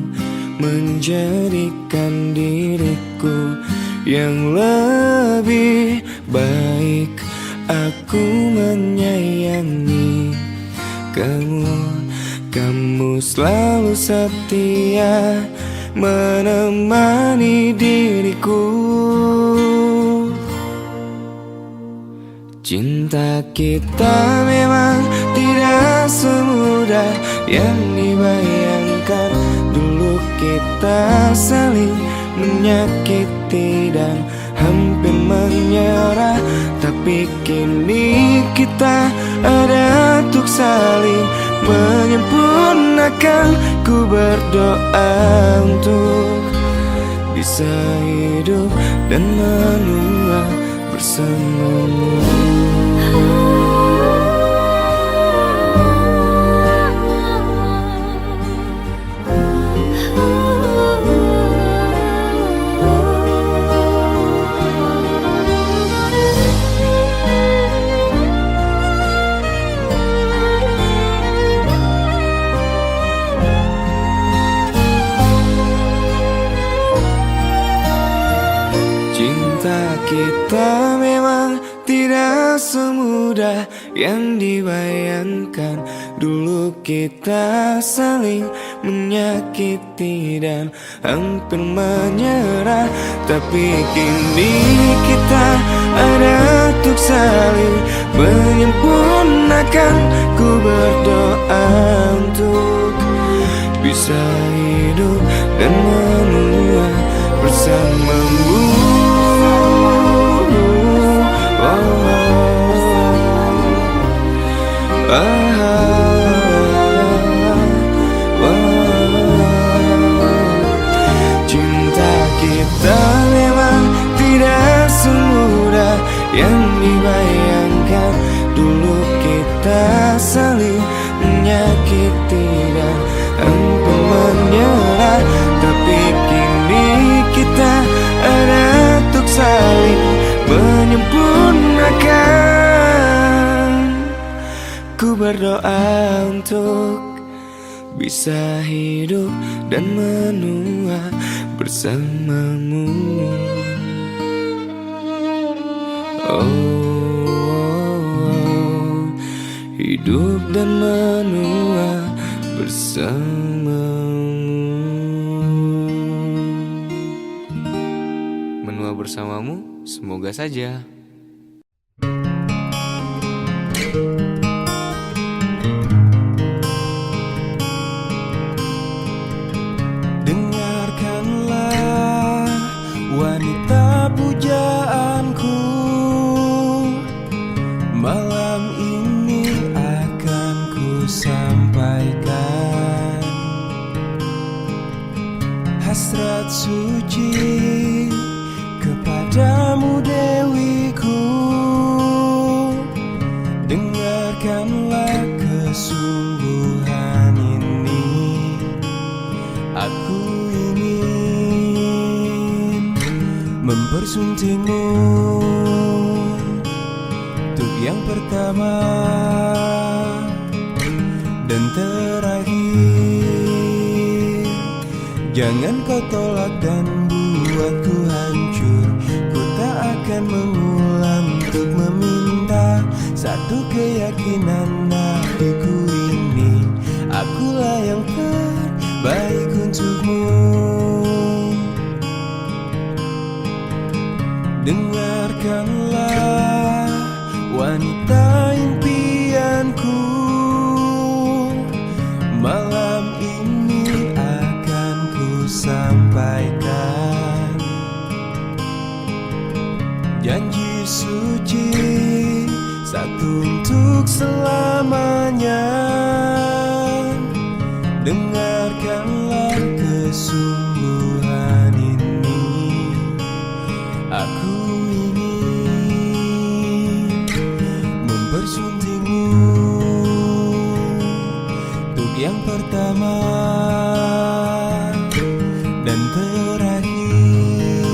menjadikan diriku yang lebih baik. Aku menyayangi kamu, kamu selalu setia menemani diriku. Cinta kita memang tidak semudah yang dibayangkan. Dulu kita saling menyakiti dan hampir menyerah, tapi kini kita ada untuk saling menyempurnakan. Ku berdoa untuk bisa hidup dan menua bersamamu. Cinta kita memang tidak semudah yang dibayangkan. Dulu kita saling menyakiti dan hampir menyerah, tapi kini kita ada untuk saling menyempurnakan. Ku berdoa untuk bisa hidup dan menua bersamamu. Cinta kita memang tidak semudah yang dibayangkan. Dulu kita saling menyakiti dan hampir menyerah, tapi kini kita ada untuk saling menyempurnakan. Ku berdoa untuk bisa hidup dan menua bersamamu. Oh, hidup dan menua bersamamu. Menua bersamamu, semoga saja. Dengarkanlah wanita pujaanku, malam ini akan ku sampaikan hasrat suci kepadamu Dewiku. Dengarkanlah kesungguhan ini, aku ingin mempersuntingmu untuk yang pertama dan terakhir. Jangan kau tolak dan buatku hancur. Ku tak akan mengulang untuk meminta satu keyakinan hatiku ini. Akulah yang terbaik untukmu. Dengarkanlah wanita impianku, malam ini akan ku sampaikan janji suci satu untuk selamanya. Dengarkanlah kesungguhan ini, aku ingin mempersuntingmu untuk yang pertama dan terakhir.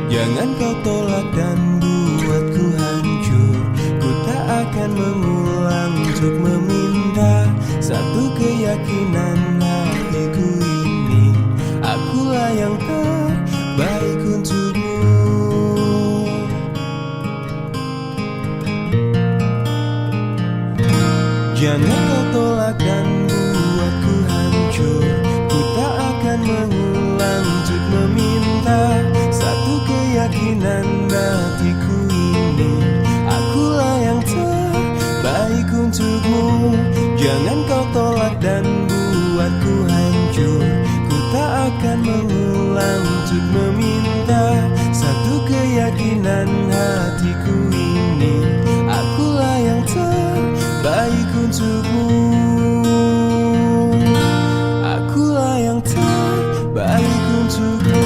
Jangan kau tolak dan buatku hancur. Ku tak akan mengulang untuk meminta satu keyakinan hatiku ini, akulah yang terbaik untukmu. Jangan kau tolak dan buatku hancur. Ku tak akan mengulang untuk meminta satu keyakinan hatiku ini, akulah yang terbaik untukmu. Jangan kau tolak dan buatku hancur. Ku tak akan mengulang untuk meminta satu keyakinan hatiku ini, akulah yang terbaik untukmu. Akulah yang terbaik untukmu.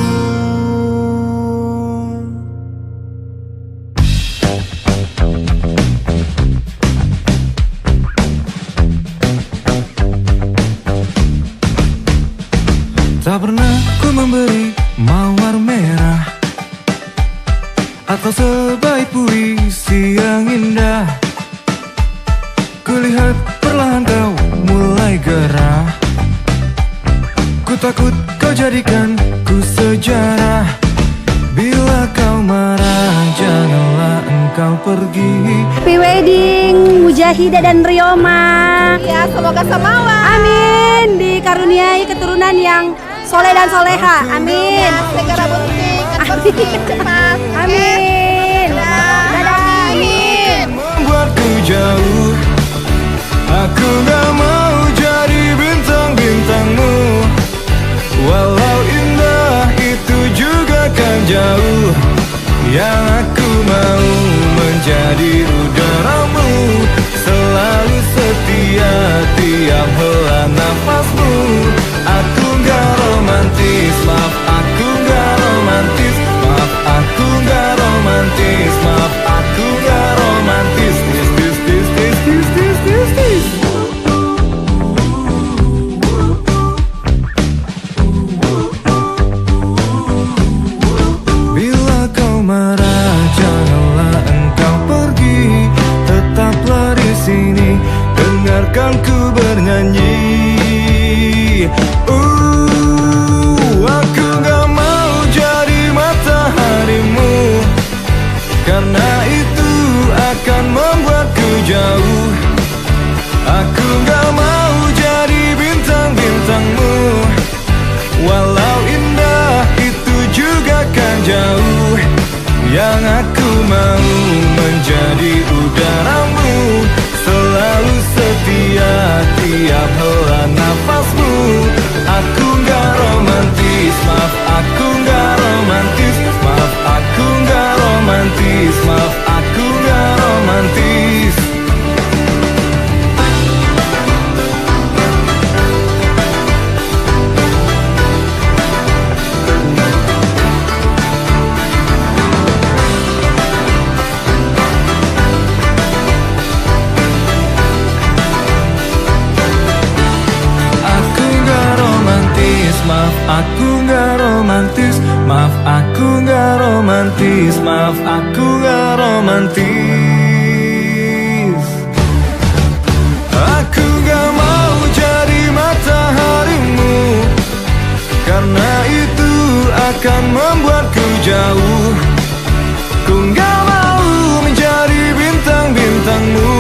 Tak pernah ku memberi mawar merah atau sebaik puisi yang indah. Kulihat perlahan kau mulai gerah. Ku takut kau jadikan ku sejarah. Bila kau marah, janganlah engkau pergi. Happy wedding Mujahidah dan Rioma. Ya, semoga semawa. Amin. Dikaruniai keturunan yang soleh dan soleha. Amin. Segera bunting, cepat. Amin. Dadah. Amin. Membuatku jauh. Aku gak mau jadi bintang-bintangmu. Walau indah itu juga kan jauh. Yang aku mau menjadi udaramu, selalu setia tiap hela nafasmu. Aku gak romantis, maaf aku gak romantis. Maaf aku gak romantis. Maaf aku gak romantis. Bila kau marah, janganlah engkau pergi. Tetaplah di sini, dengarkan ku bernyanyi. Aku gak mau jadi mataharimu, karena itu akan membuatku jauh. Aku gak mau jadi bintang-bintangmu, walau indah itu juga kan jauh. Yang aku mau menjadi udaramu, selalu setia tiap hela nafasmu. Aku gak romantis, maaf aku gak romantis. Maaf aku gak romantis. Maaf aku gak romantis. Maaf aku gak romantis. Maaf aku gak romantis. Maaf aku gak romantis. Aku gak mau jadi mataharimu, karena itu akan membuatku jauh. Ku gak mau menjadi bintang-bintangmu,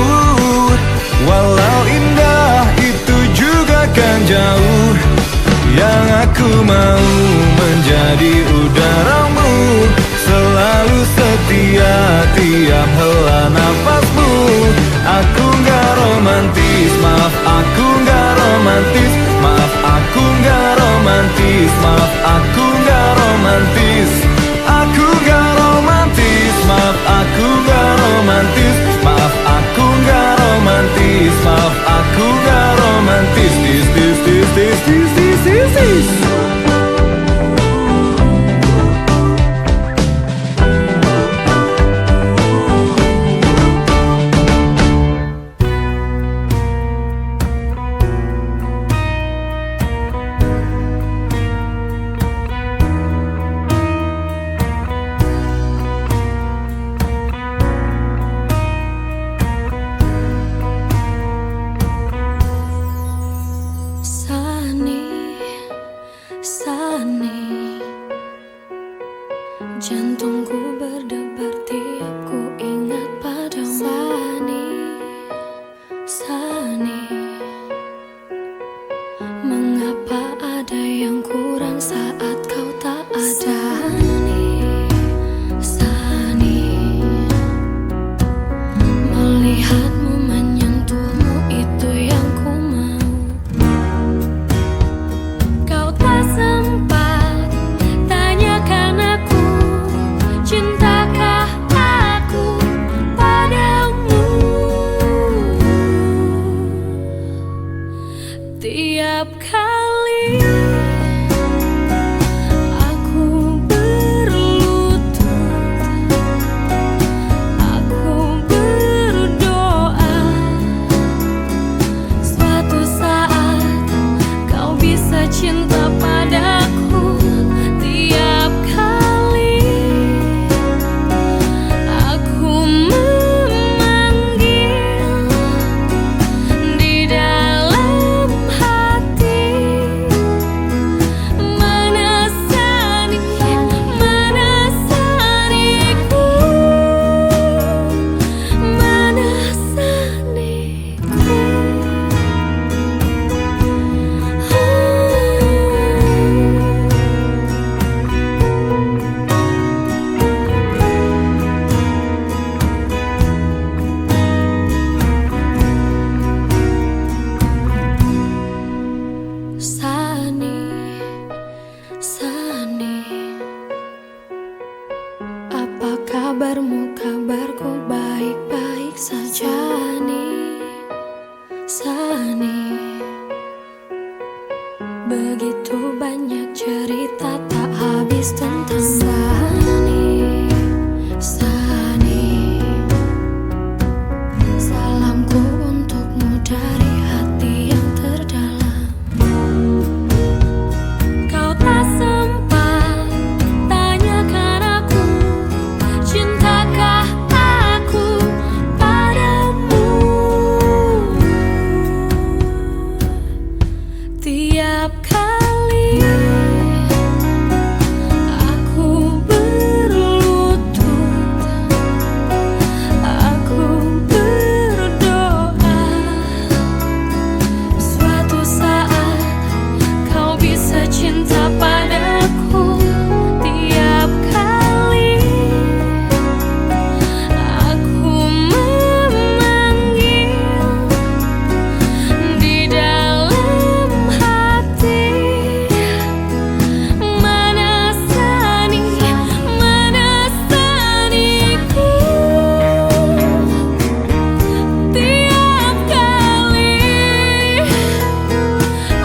walau indah itu juga kan jauh. Yang aku mau menjadi udaramu, selalu setia tiap hela nafasmu. Aku gak romantis, maaf aku gak romantis. Maaf aku gak romantis. Maaf aku gak romantis. Aku gak romantis. Maaf aku gak romantis. Maaf aku gak romantis. Maaf aku gak romantis. This. Sani, jantungku berdebar tiap ku ingat padamu. Sani, Sani, mengapa ada yang kurang saat kau tak ada? Sani, melihatmu menyentuhmu itu yang ku mau. Kau tak sempat tanyakan aku, cintakah aku padamu? Tiap kali aku berlutut, aku berdoa, suatu saat kau bisa cinta padaku. Tiap kali aku memanggil di dalam hati, mana Sani, mana Saniku, mana Saniku. Sani, Sani, apa kabarmu? Kabarku baik-baik saja. Sani, begitu banyak cerita tak habis tentang Sani, Sani, salamku untukmu dari hati yang terdalam. Kau tak sempat tanyakan aku, cintakah aku padamu? Tiap kali aku berlutut, aku berdoa, suatu saat kau bisa cinta padaku. Tiap kali aku memanggil di dalam hati, mana Sani, mana Saniku. Tiap kali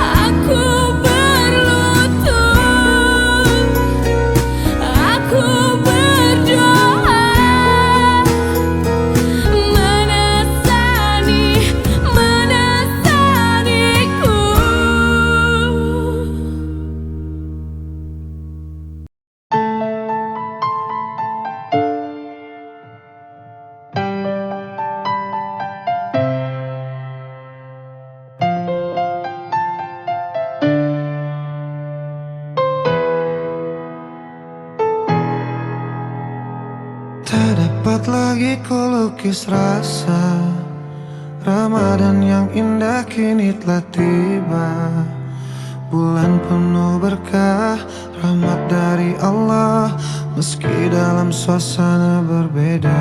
aku berlutut, aku berdoa, mana Sani, mana Saniku. Tak dapat lagi ku lukis rasa Ramadan yang indah kini telah tiba. Bulan penuh berkah, rahmat dari Allah, meski dalam suasana berbeda.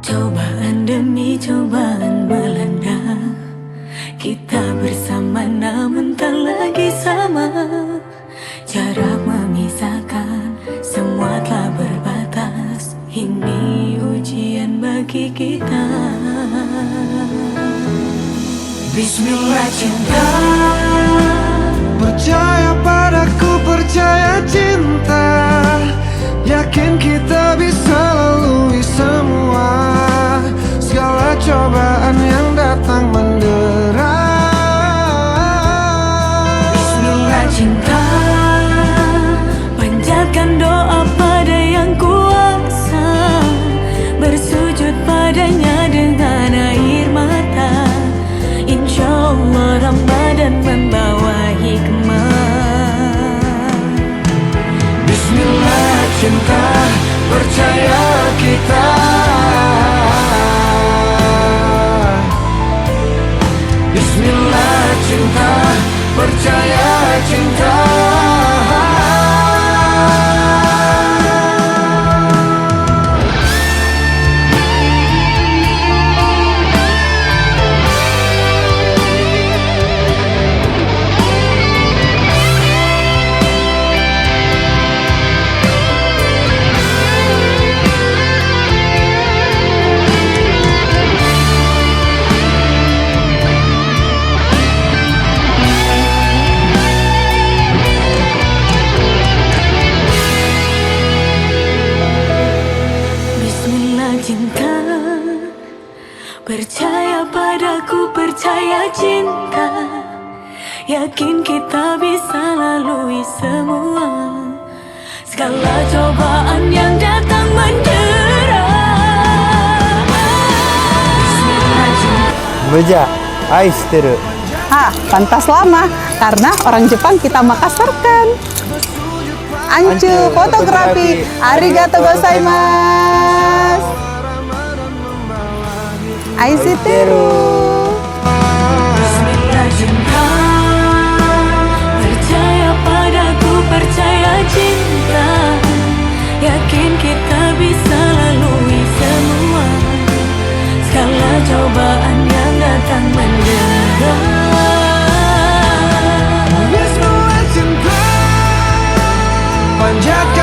Cobaan demi cobaan melanda, kita bersama namun tak lagi sama. Jarak memisahkan, semua telah berbatas. Ini ujian bagi kita. Bismillah cinta, Percaya padaku, percaya cinta, yakin kita bisa lalui semua segala cobaan yang datang mendera. Bismillah cinta, panjatkan doa pada yang kuasa, bersujud padanya dengan air mata. Insya Allah Ramadan yakin kita bisa lalui semua segala cobaan yang datang mendera. Meja, aishiteru. Pantas lama karena orang Jepang kita makasarkan. Ancu fotografi, arigatou gozaimasu. Aishiteru. Bismillah cinta, percaya padaku, percaya cinta, yakin kita bisa lalui semua segala cobaan yang datang mendera. Bismillah cinta, panjatkan